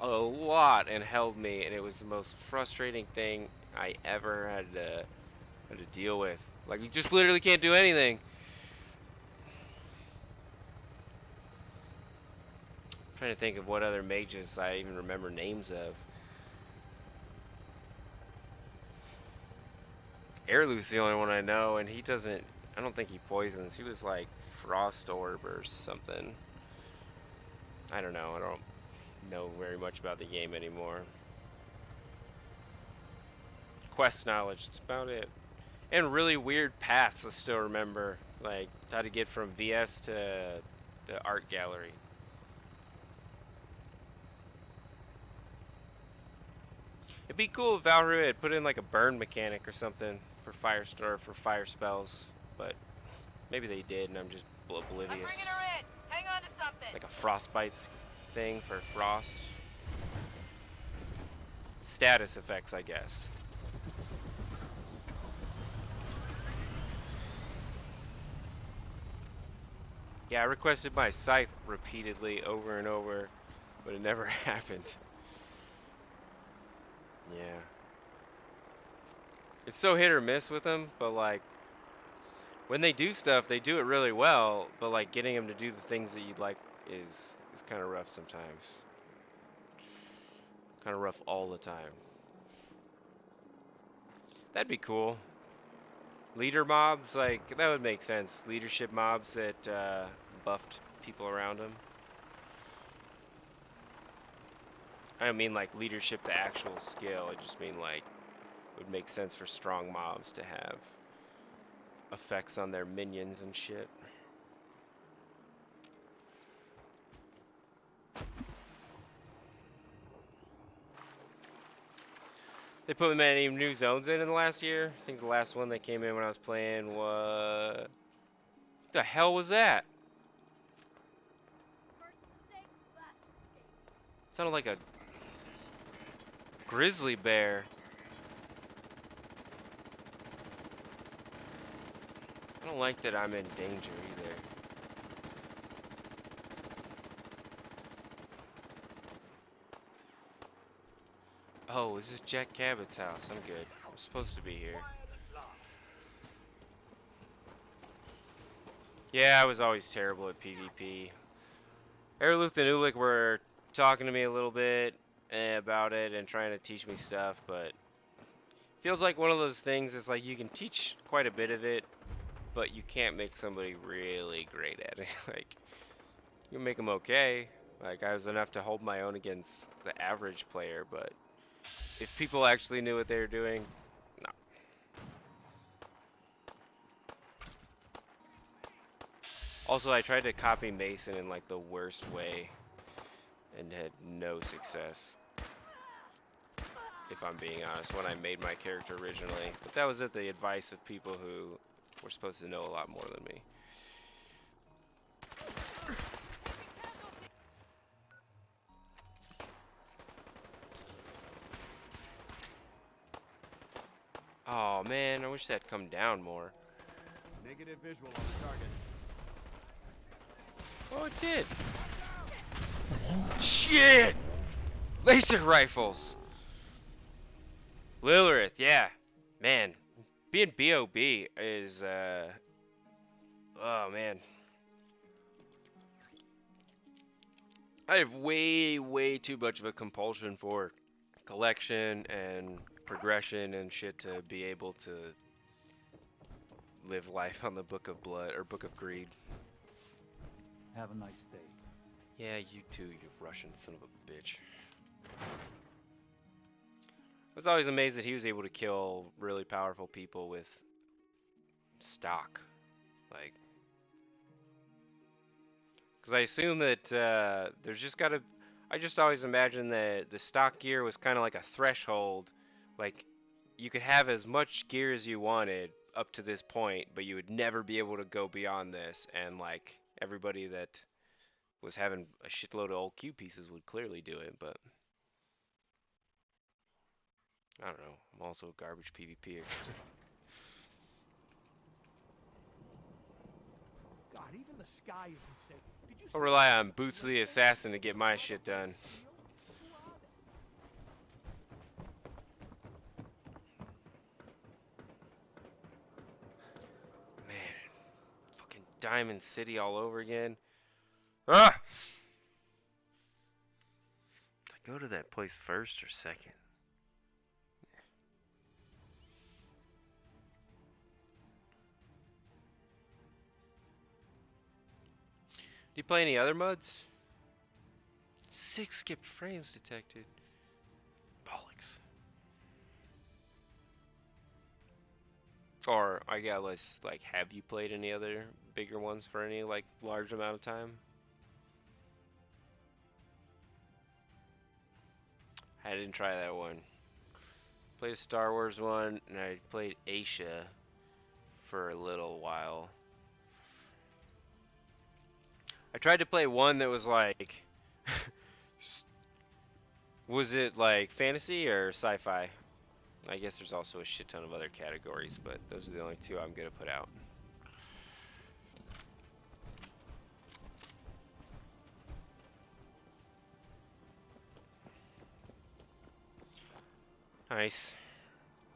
a lot and held me, and it was the most frustrating thing I ever had to deal with. Like, you just literally can't do anything. I'm trying to think of what other mages I even remember names of. Airlu's the only one I know, and he doesn't, I don't think he poisons. He was like Frost Orb or something. I don't know. I don't know very much about the game anymore. Quest knowledge, that's about it. And really weird paths I still remember, like how to get from VS to the art gallery. It'd be cool if Valharu had put in like a burn mechanic or something for fire spells, but maybe they did and I'm just oblivious. I'm bringing her in. Hang on to something. Like a frostbite thing for frost. Status effects, I guess. Yeah, I requested my scythe repeatedly over and over, but it never happened. Yeah. It's so hit or miss with them, but like, when they do stuff, they do it really well, but like getting them to do the things that you'd like is kind of rough sometimes. Kind of rough all the time. That'd be cool. Leader mobs, like, that would make sense. Leadership mobs that buffed people around them. I don't mean like leadership to actual skill, I just mean like it would make sense for strong mobs to have effects on their minions and shit. They put many new zones in the last year. I think the last one that came in when I was playing was... What the hell was that? Sounded like a grizzly bear. I don't like that I'm in danger either. Oh, this is Jack Cabot's house. I'm good. I'm supposed to be here. Yeah, I was always terrible at PvP. Erluth and Ulik were talking to me a little bit about it and trying to teach me stuff, but feels like one of those things that's like you can teach quite a bit of it, but you can't make somebody really great at it. Like, you can make them okay. Like, I was enough to hold my own against the average player, but if people actually knew what they were doing, no. Also, I tried to copy Mason in like the worst way and had no success, if I'm being honest, when I made my character originally. But that was at the advice of people who were supposed to know a lot more than me. Oh man, I wish that'd come down more. Negative visual on the target. Oh, it did. Shit! Laser rifles! Lilith, yeah. Man, being B.O.B. is, oh man. I have way too much of a compulsion for collection and progression and shit to be able to live life on the Book of Blood, or Book of Greed. Have a nice day. Yeah, you too, you Russian son of a bitch. I was always amazed that he was able to kill really powerful people with stock. Like, because I assume that there's just gotta... I just always imagined that the stock gear was kind of like a threshold. Like, you could have as much gear as you wanted up to this point, but you would never be able to go beyond this. And, like, everybody that was having a shitload of old Q pieces would clearly do it, but... I don't know. I'm also a garbage PvPer. God, even the sky isn't safe. Did you I'll rely on Boots the Assassin to get my shit done. Man, fucking Diamond City all over again. Ah! Did I go to that place first or second? Do you play any other mods? 6 skipped frames detected. Bollocks. Or, I guess, like, have you played any other bigger ones for any, like, large amount of time? I didn't try that one. Played a Star Wars one, and I played Asia for a little while. I tried to play one that was like... was it like fantasy or sci-fi? I guess there's also a shit ton of other categories, but those are the only two I'm gonna put out. Nice.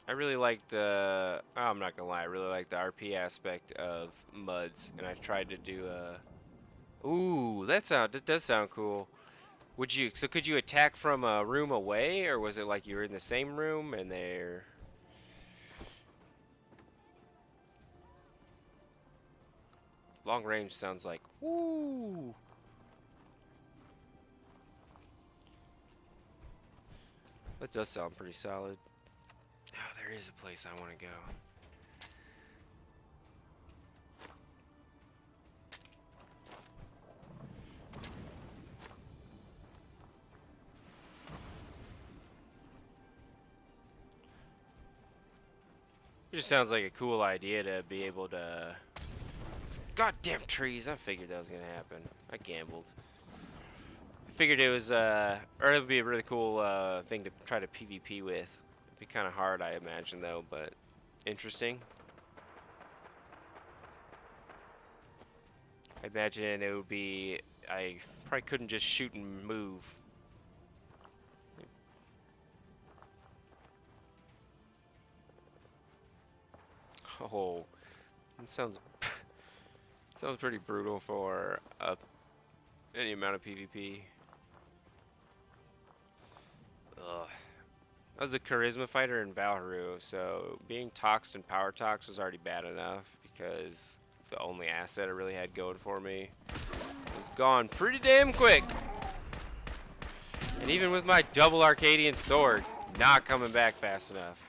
I really like the... Oh, I'm not gonna lie, I really like the RP aspect of MUDs, and I tried to do a... Ooh, that does sound cool. Would you... So could you attack from a room away, or was it like you were in the same room and they're... Long range sounds like... Woo! That does sound pretty solid. Oh, there is a place I want to go. It just sounds like a cool idea to be able to... Goddamn trees! I figured that was gonna happen. I gambled. I figured it was, or it would be a really cool thing to try to PvP with. It'd be kind of hard, I imagine, though, but interesting. I imagine it would be... I probably couldn't just shoot and move. Oh, that sounds pretty brutal for any amount of PvP. Ugh. I was a charisma fighter in Valharu, so being toxed and power toxed was already bad enough because the only asset I really had going for me was gone pretty damn quick. And even with my double Arcadian sword, not coming back fast enough.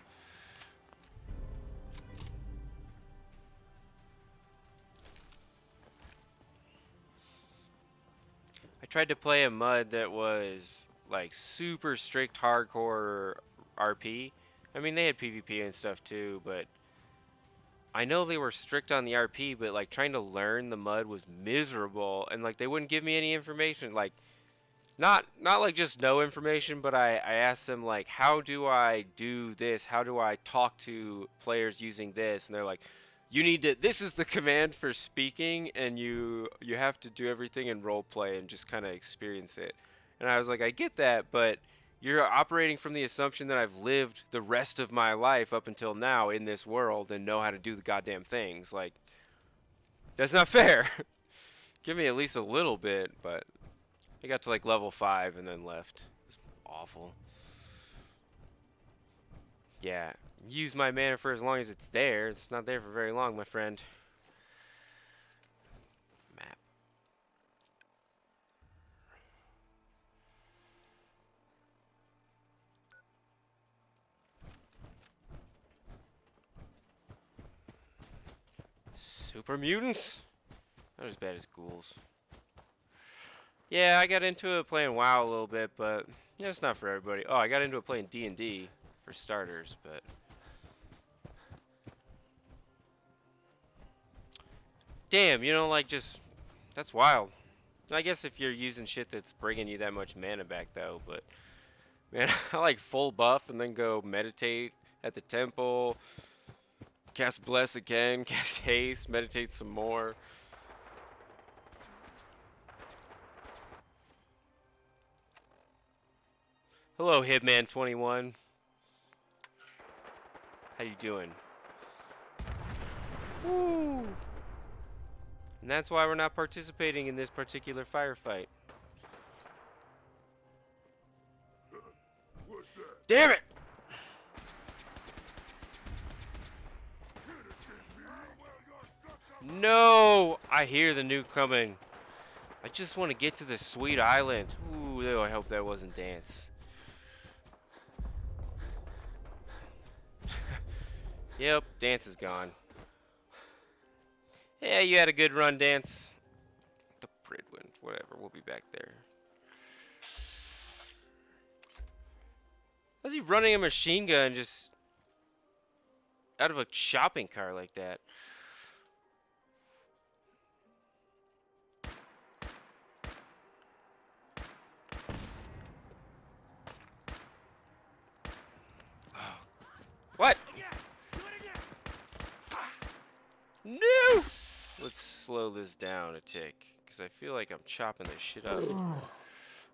I tried to play a mud that was like super strict hardcore RP. I mean, they had PvP and stuff too, but I know they were strict on the RP, but like trying to learn the mud was miserable, and like they wouldn't give me any information. Like not like just no information, but I asked them like, how do I do this? How do I talk to players using this? And they're like, you need to, this is the command for speaking, and you have to do everything in role play and just kind of experience it. And I was like, I get that, but you're operating from the assumption that I've lived the rest of my life up until now in this world and know how to do the goddamn things. Like, that's not fair. Give me at least a little bit, but I got to like level 5 and then left. It's awful. Yeah, use my mana for as long as it's there. It's not there for very long, my friend. Map. Super mutants? Not as bad as ghouls. Yeah, I got into it playing WoW a little bit, but yeah, it's not for everybody. Oh, I got into it playing D&D for starters, but damn, you know, like just that's wild. I guess if you're using shit that's bringing you that much mana back though, but man, I like full buff and then go meditate at the temple, cast bless again, cast haste, meditate some more. Hello, Hitman21. How you doing? Woo! And that's why we're not participating in this particular firefight. Damn it! No! I hear the nuke coming. I just want to get to this sweet island. Ooh, I hope that wasn't Dance. Yep, Dance is gone. Yeah, you had a good run, Dance. The Bridwind, whatever, we'll be back there. How's he running a machine gun just out of a shopping cart like that? What? No! Let's slow this down a tick, because I feel like I'm chopping this shit up.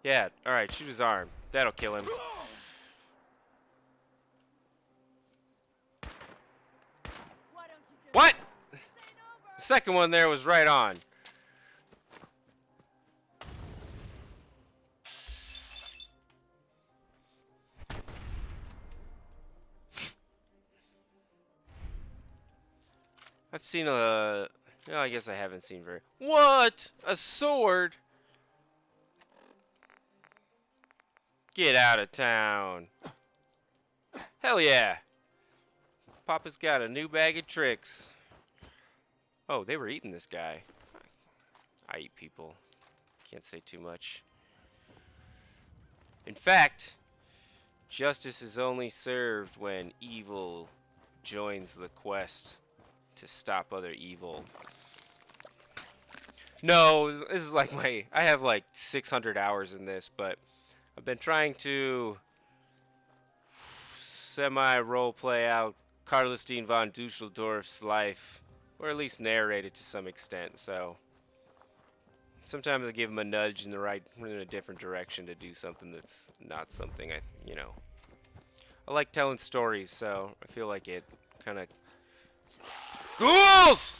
Yeah, alright, shoot his arm. That'll kill him. What? The second one there was right on. I've seen a... No, I guess I haven't seen very... What? A sword? Get out of town. Hell yeah. Papa's got a new bag of tricks. Oh, they were eating this guy. I eat people. Can't say too much. In fact, justice is only served when evil joins the quest to stop other evil. No, this is like I have like 600 hours in this, but I've been trying to semi-roleplay out Karlostine von Doosledorf's life, or at least narrate it to some extent, so sometimes I give him a nudge in a different direction to do something that's not something I like telling stories, so I feel like it kind of... Ghouls!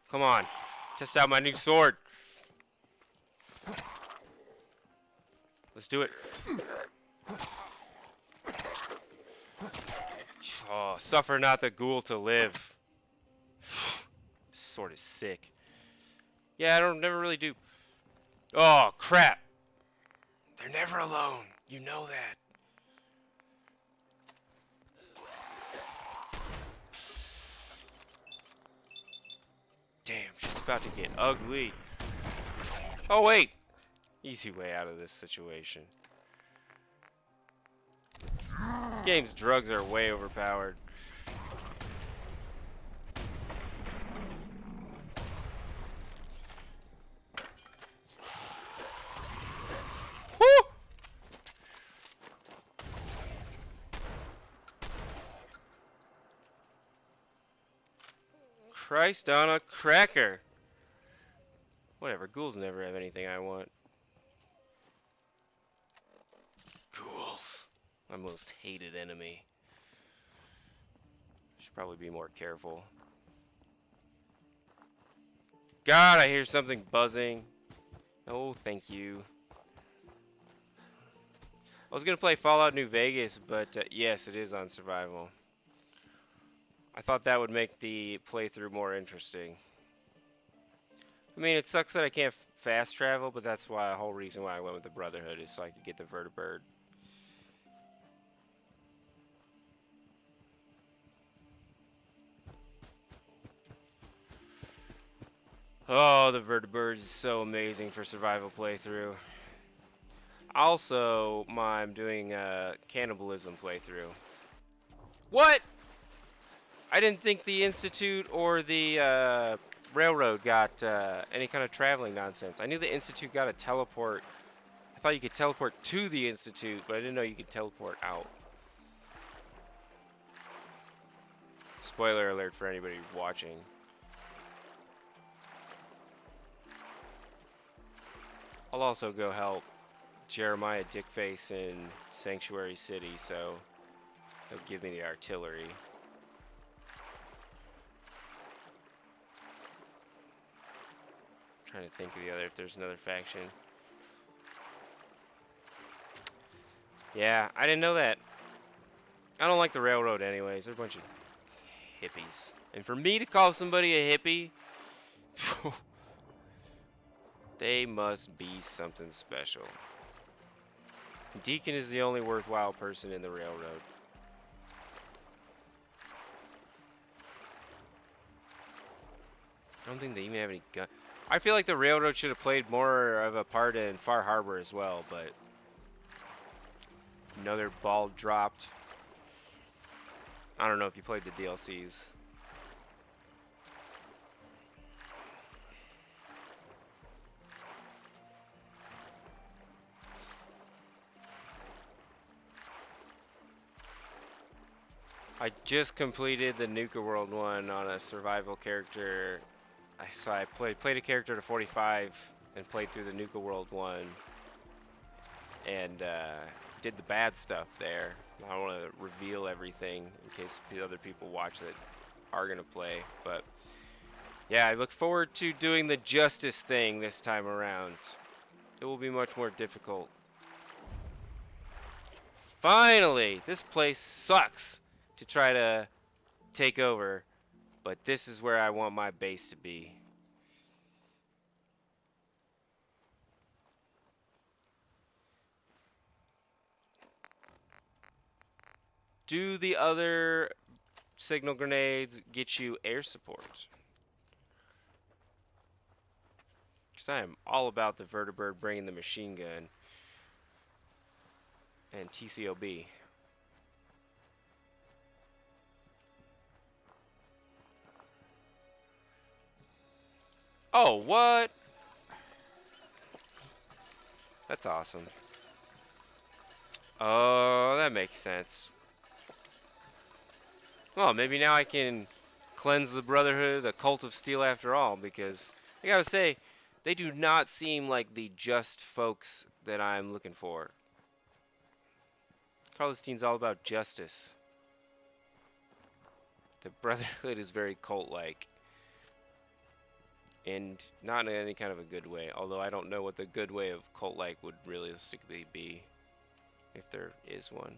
Come on, test out my new sword. Let's do it. Oh, suffer not the ghoul to live. This sword is sick. Yeah, I never really do. Oh, crap. They're never alone. You know that. Damn, she's about to get ugly. Oh, wait. Easy way out of this situation. This game's drugs are way overpowered. Woo! Christ on a cracker. Whatever, ghouls never have anything I want. Ghouls. My most hated enemy. Should probably be more careful. God, I hear something buzzing. Oh, thank you. I was gonna play Fallout New Vegas, but yes, it is on survival. I thought that would make the playthrough more interesting. I mean, it sucks that I can't fast travel, but that's why the whole reason why I went with the Brotherhood is so I could get the vertibird. Oh, the vertibird is so amazing for survival playthrough. Also, I'm doing a cannibalism playthrough. What? I didn't think the Institute or the Railroad got any kind of traveling nonsense. I knew the Institute got a teleport. I thought you could teleport to the Institute, but I didn't know you could teleport out. Spoiler alert for anybody watching. I'll also go help Jeremiah Dickface in Sanctuary City, so he'll give me the artillery. Trying to think of the other, if there's another faction. Yeah, I didn't know that. I don't like the Railroad anyways. They're a bunch of hippies. And for me to call somebody a hippie, they must be something special. Deacon is the only worthwhile person in the Railroad. I don't think they even have any gun. I feel like the Railroad should have played more of a part in Far Harbor as well, but another ball dropped. I don't know if you played the DLCs. I just completed the Nuka World one on a survival character. So I played a character to 45 and played through the Nuka World one and did the bad stuff there. I don't want to reveal everything in case other people watch that are going to play, but yeah, I look forward to doing the justice thing this time around. It will be much more difficult. Finally! This place sucks to try to take over, but this is where I want my base to be. Do the other signal grenades get you air support? Because I am all about the vertibird bringing the machine gun. And TCOB. Oh, what? That's awesome. Oh, that makes sense. Well, maybe now I can cleanse the Brotherhood, the Cult of Steel after all, because I gotta say, they do not seem like the just folks that I'm looking for. Karlostine's all about justice. The Brotherhood is very cult-like. And not in any kind of a good way, although I don't know what the good way of cult-like would realistically be, if there is one.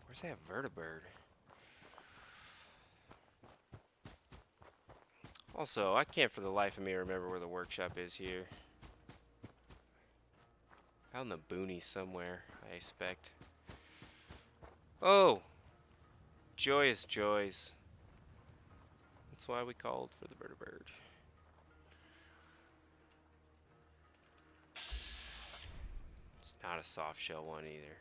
Where's that vertibird? Also, I can't for the life of me remember where the workshop is here. Out in the boonies somewhere, I expect. Oh! Joyous joys. That's why we called for the vertibird. It's not a soft shell one either.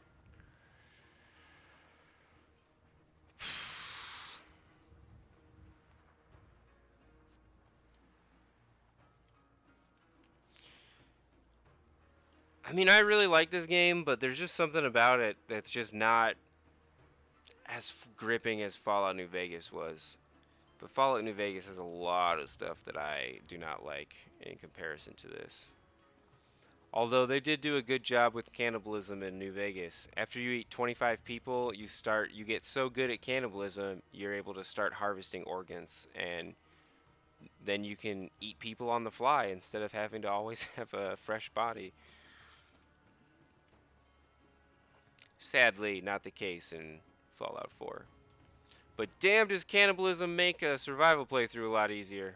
I mean, I really like this game, but there's just something about it that's just not as gripping as Fallout New Vegas was. But Fallout New Vegas has a lot of stuff that I do not like in comparison to this. Although they did do a good job with cannibalism in New Vegas. After you eat 25 people, you get so good at cannibalism, you're able to start harvesting organs, and then you can eat people on the fly instead of having to always have a fresh body. Sadly, not the case in Fallout 4. But damn, does cannibalism make a survival playthrough a lot easier.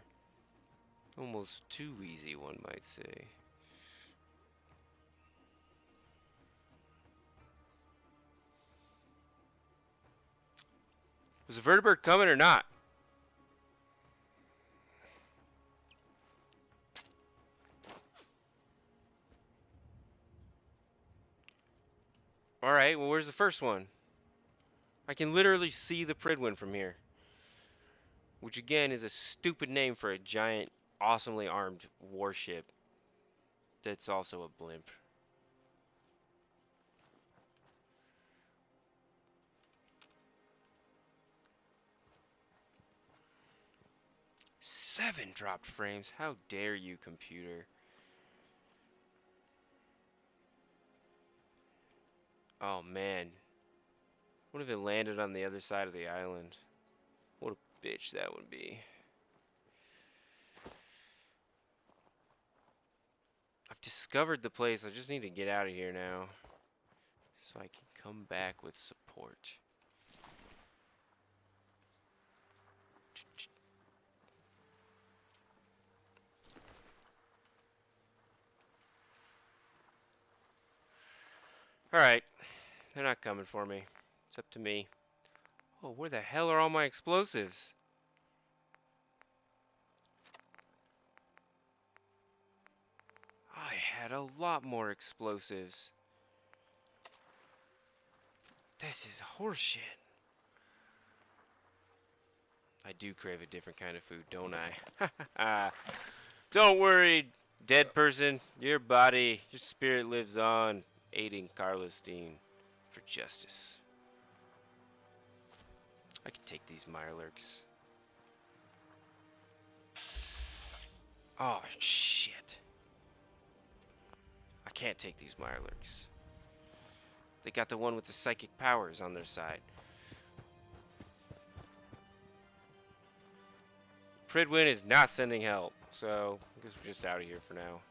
Almost too easy, one might say. Was the vertibird coming or not? Alright, well where's the first one? I can literally see the Pridwin from here. Which again is a stupid name for a giant, awesomely armed warship. That's also a blimp. Seven dropped frames. How dare you, computer? Oh man. What if it landed on the other side of the island? What a bitch that would be. I've discovered the place. I just need to get out of here now, so I can come back with support. Alright. They're not coming for me. It's up to me. Oh, where the hell are all my explosives? I had a lot more explosives. This is horseshit. I do crave a different kind of food, don't I? Don't worry, dead person. Your body, your spirit lives on, aiding Karlostine for justice. I can take these Mirelurks. Oh, shit. I can't take these Mirelurks. They got the one with the psychic powers on their side. Pridwin is not sending help, so I guess we're just out of here for now.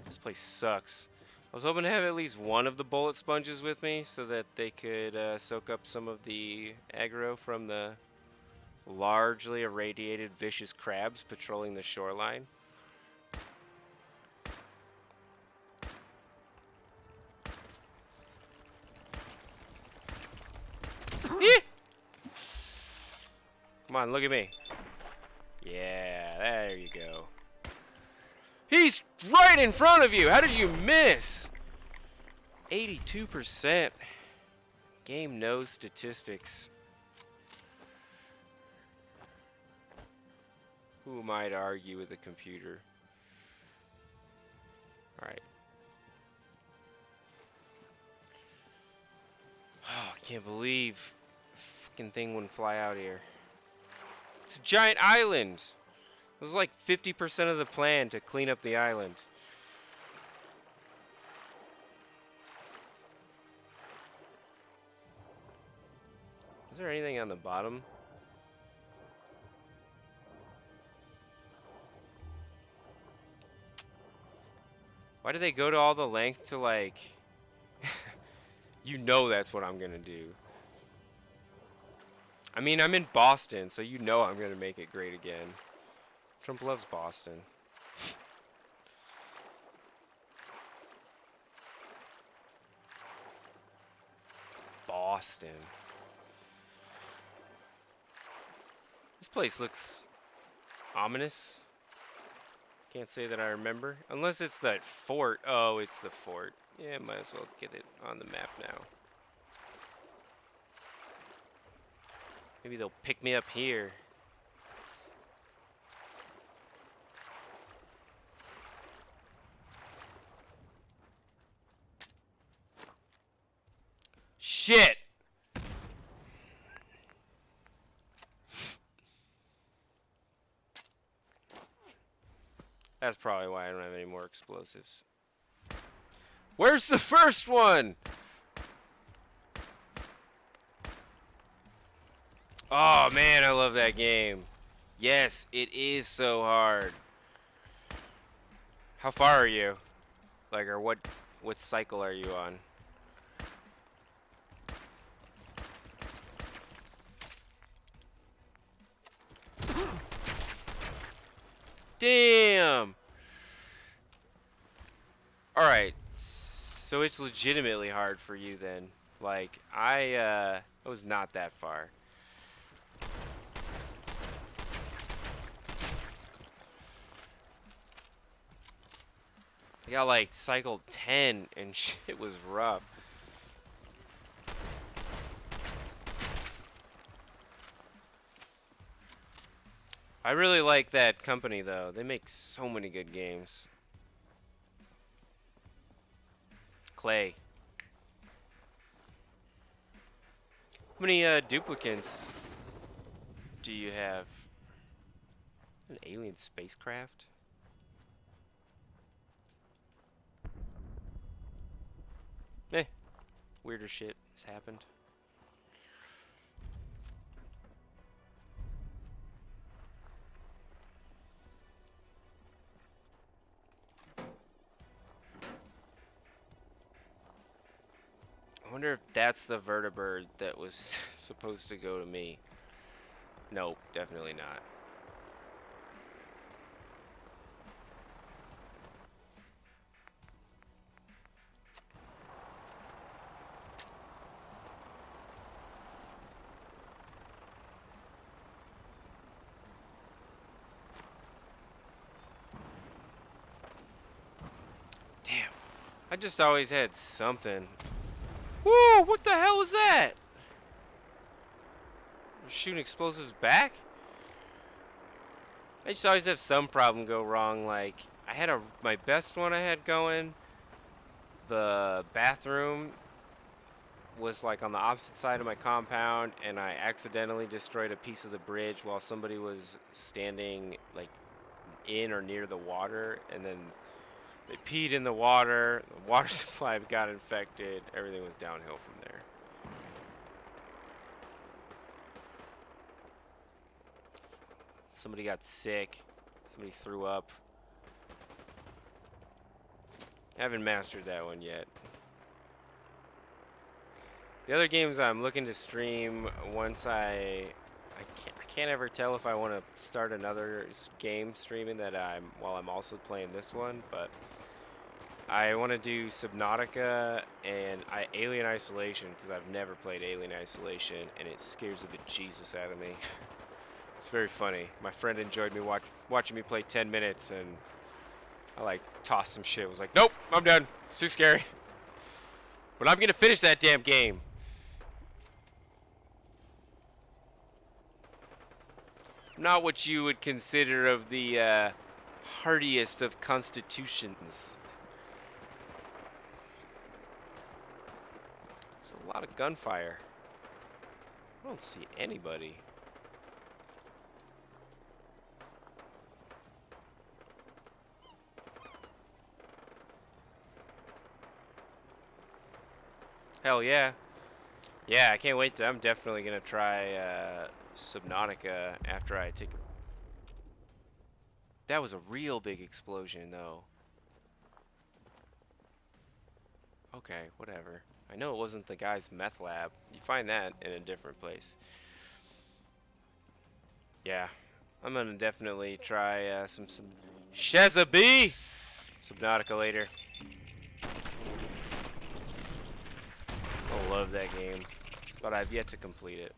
This place sucks. I was hoping to have at least one of the bullet sponges with me so that they could soak up some of the aggro from the largely irradiated vicious crabs patrolling the shoreline. Come on, look at me. Yeah, there you go. He's right in front of you. How did you miss? 82%. Game knows statistics. Who am I to argue with a computer? Alright. Oh, I can't believe fucking thing wouldn't fly out here. It's a giant island. It was like 50% of the plan to clean up the island. Is there anything on the bottom? Why do they go to all the length to like... You know that's what I'm gonna do. I mean, I'm in Boston, so you know I'm gonna make it great again. Trump loves Boston. Boston. This place looks ominous. Can't say that I remember. Unless it's that fort. Oh, it's the fort. Yeah, might as well get it on the map now. Maybe they'll pick me up here. Shit! That's probably why I don't have any more explosives. Where's the first one? Oh man, I love that game. Yes, it is so hard. How far are you? Like, or what cycle are you on? Damn! Alright, so it's legitimately hard for you then. Like, I was not that far. I got like cycle 10 and shit was rough. I really like that company though. They make so many good games. Clay. How many duplicants do you have? An alien spacecraft? Eh. Weirder shit has happened. I wonder if that's the vertibird that was supposed to go to me. Nope, definitely not. Damn, I just always had something. Whoa, what the hell was that? You're shooting explosives back? I just always have some problem go wrong. Like, I had my best one I had going. The bathroom was like on the opposite side of my compound, and I accidentally destroyed a piece of the bridge while somebody was standing like in or near the water, and then they peed in the water supply got infected, everything was downhill from there. Somebody got sick, somebody threw up. I haven't mastered that one yet. The other games I'm looking to stream once I can't ever tell if I want to start another game streaming that while I'm also playing this one, but I want to do Subnautica and Alien Isolation because I've never played Alien Isolation and it scares the bejesus out of me. It's very funny. My friend enjoyed me watching me play 10 minutes, and I like tossed some shit. Was like, nope, I'm done. It's too scary. But I'm gonna finish that damn game. Not what you would consider of the hardiest of constitutions. There's a lot of gunfire. I don't see anybody. Hell yeah. Yeah, I can't wait to, I'm definitely gonna try Subnautica after I take a... That was a real big explosion though. Okay, whatever. I know it wasn't the guy's meth lab. You find that in a different place. Yeah, I'm gonna definitely try some Shazabee Subnautica later. I love that game, but I've yet to complete it.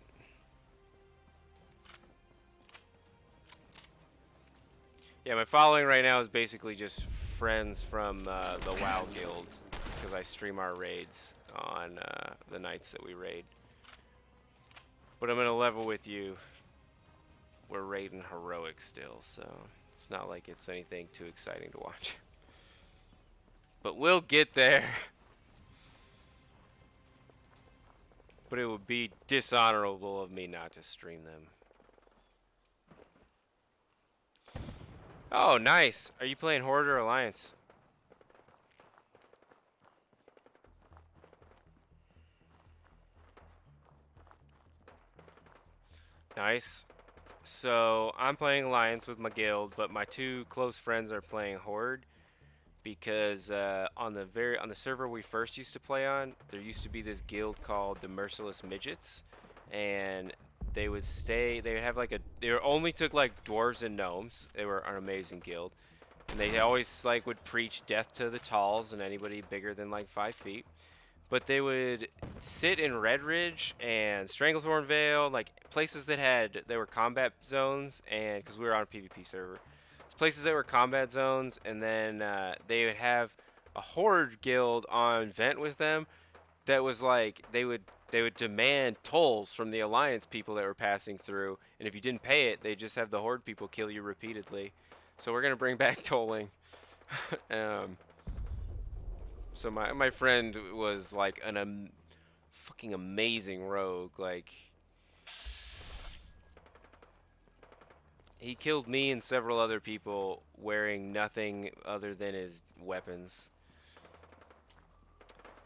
Yeah, my following right now is basically just friends from the WoW guild, because I stream our raids on the nights that we raid. But I'm gonna level with you. We're raiding heroic still, so it's not like it's anything too exciting to watch. But we'll get there. But it would be dishonorable of me not to stream them. Oh, nice. Are you playing Horde or Alliance? Nice. So I'm playing Alliance with my guild, but my two close friends are playing Horde because on the server we first used to play on, there used to be this guild called the Merciless Midgets, and they would have like they only took like dwarves and gnomes. They were an amazing guild, and they always like would preach death to the talls and anybody bigger than like 5 feet. But they would sit in Red Ridge and Stranglethorn Vale, like places that were combat zones, and because we were on a PvP server, places that were combat zones, and then they would have a Horde guild on Vent with them. That was like they would demand tolls from the Alliance people that were passing through, and if you didn't pay it, they just have the Horde people kill you repeatedly. So we're gonna bring back tolling. So my friend was like an fucking amazing rogue. Like he killed me and several other people wearing nothing other than his weapons.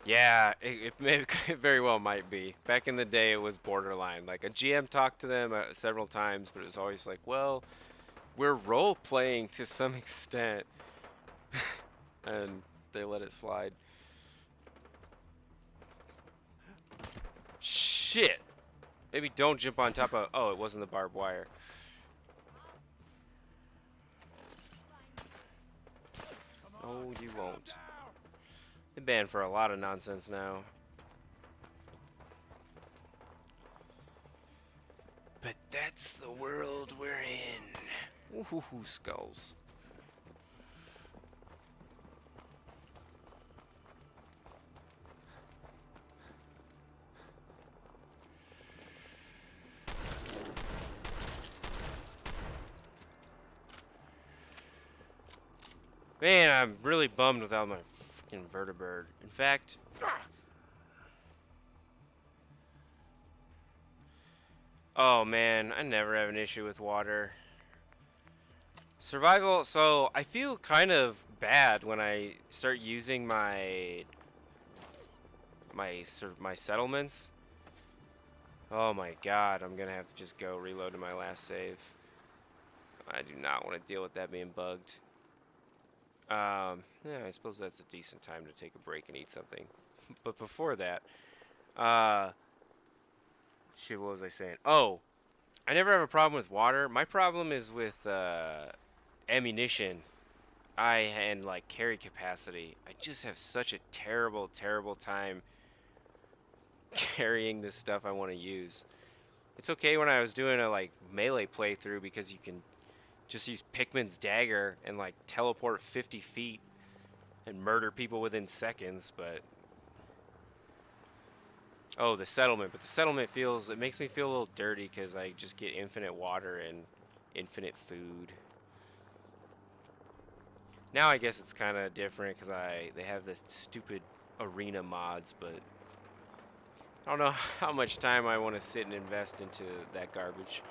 Yeah, it very well might be. Back in the day, it was borderline. Like a GM talked to them several times, but it was always like, well, we're role playing to some extent, and they let it slide. Shit! Maybe don't jump on top of... Oh, it wasn't the barbed wire. Oh, you won't. They're banned for a lot of nonsense now. But that's the world we're in. Ooh, skulls. Man, I'm really bummed without my fucking vertibird. In fact... Oh man, I never have an issue with water. Survival, so I feel kind of bad when I start using my settlements. Oh my god, I'm gonna have to just go reload to my last save. I do not want to deal with that being bugged. Yeah, I suppose that's a decent time to take a break and eat something. But before that, shit, what was I saying? Oh, I never have a problem with water. My problem is with ammunition. And like carry capacity. I just have such a terrible, terrible time carrying this stuff I want to use. It's okay when I was doing a like melee playthrough because you can just use Pikmin's dagger and like teleport 50 feet and murder people within seconds, but oh, the settlement. But the settlement it makes me feel a little dirty because I just get infinite water and infinite food. Now I guess it's kind of different because they have this stupid arena mods, but I don't know how much time I want to sit and invest into that garbage.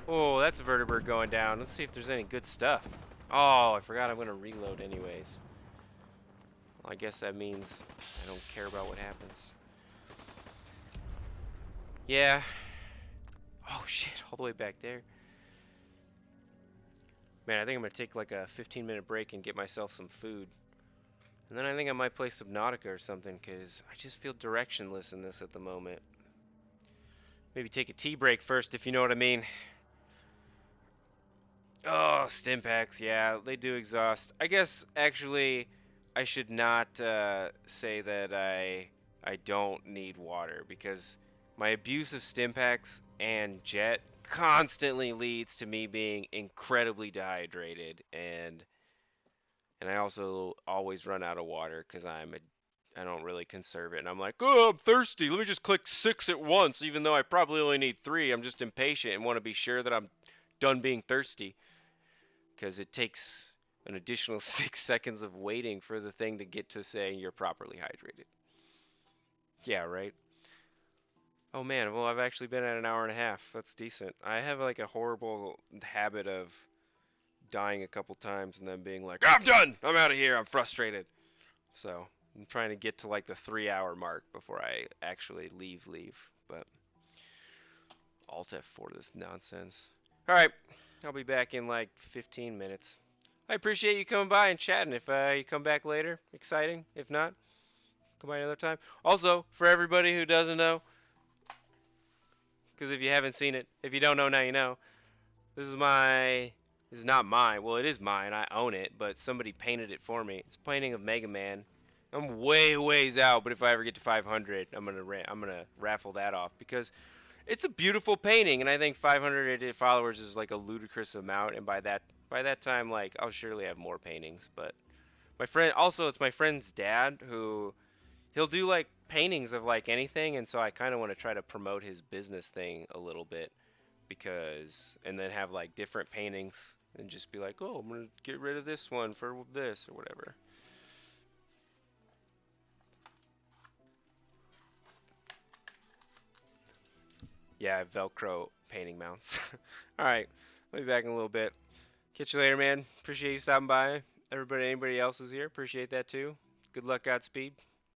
Oh, that's a vertebrate going down. Let's see if there's any good stuff. Oh, I forgot I'm going to reload anyways. Well, I guess that means I don't care about what happens. Yeah. Oh shit, all the way back there. Man, I think I'm going to take like a 15-minute break and get myself some food. And then I think I might play Subnautica or something, because I just feel directionless in this at the moment. Maybe take a tea break first, if you know what I mean. Oh, stim packs, yeah, they do exhaust. I guess, actually, I should not say that I don't need water, because my abuse of stim packs and jet constantly leads to me being incredibly dehydrated, and I also always run out of water because I don't really conserve it, and I'm like, oh, I'm thirsty. Let me just click 6 at once, even though I probably only need 3. I'm just impatient and want to be sure that I'm done being thirsty, because it takes an additional 6 seconds of waiting for the thing to get to saying you're properly hydrated. Yeah, right. Oh man, well, I've actually been at an hour and a half. That's decent. I have like a horrible habit of dying a couple times and then being like, I'm done! I'm out of here! I'm frustrated! So, I'm trying to get to like the 3-hour mark before I actually leave. But, Alt F4 this nonsense. Alright, I'll be back in like 15 minutes. I appreciate you coming by and chatting. If you come back later, exciting. If not, come by another time. Also, for everybody who doesn't know, because if you haven't seen it, if you don't know, now you know. This is not mine. Well, it is mine. I own it, but somebody painted it for me. It's a painting of Mega Man. I'm ways out, but if I ever get to 500, I'm gonna raffle that off because it's a beautiful painting, and I think 500 followers is like a ludicrous amount. And by that time, like I'll surely have more paintings. But my friend, also, it's my friend's dad who he'll do like paintings of like anything, and so I kind of want to try to promote his business thing a little bit. And then have like different paintings and just be like, oh, I'm gonna get rid of this one for this or whatever. Yeah, I have Velcro painting mounts. Alright, I'll be back in a little bit. Catch you later, man. Appreciate you stopping by. Anybody else who's here, appreciate that too. Good luck, Godspeed.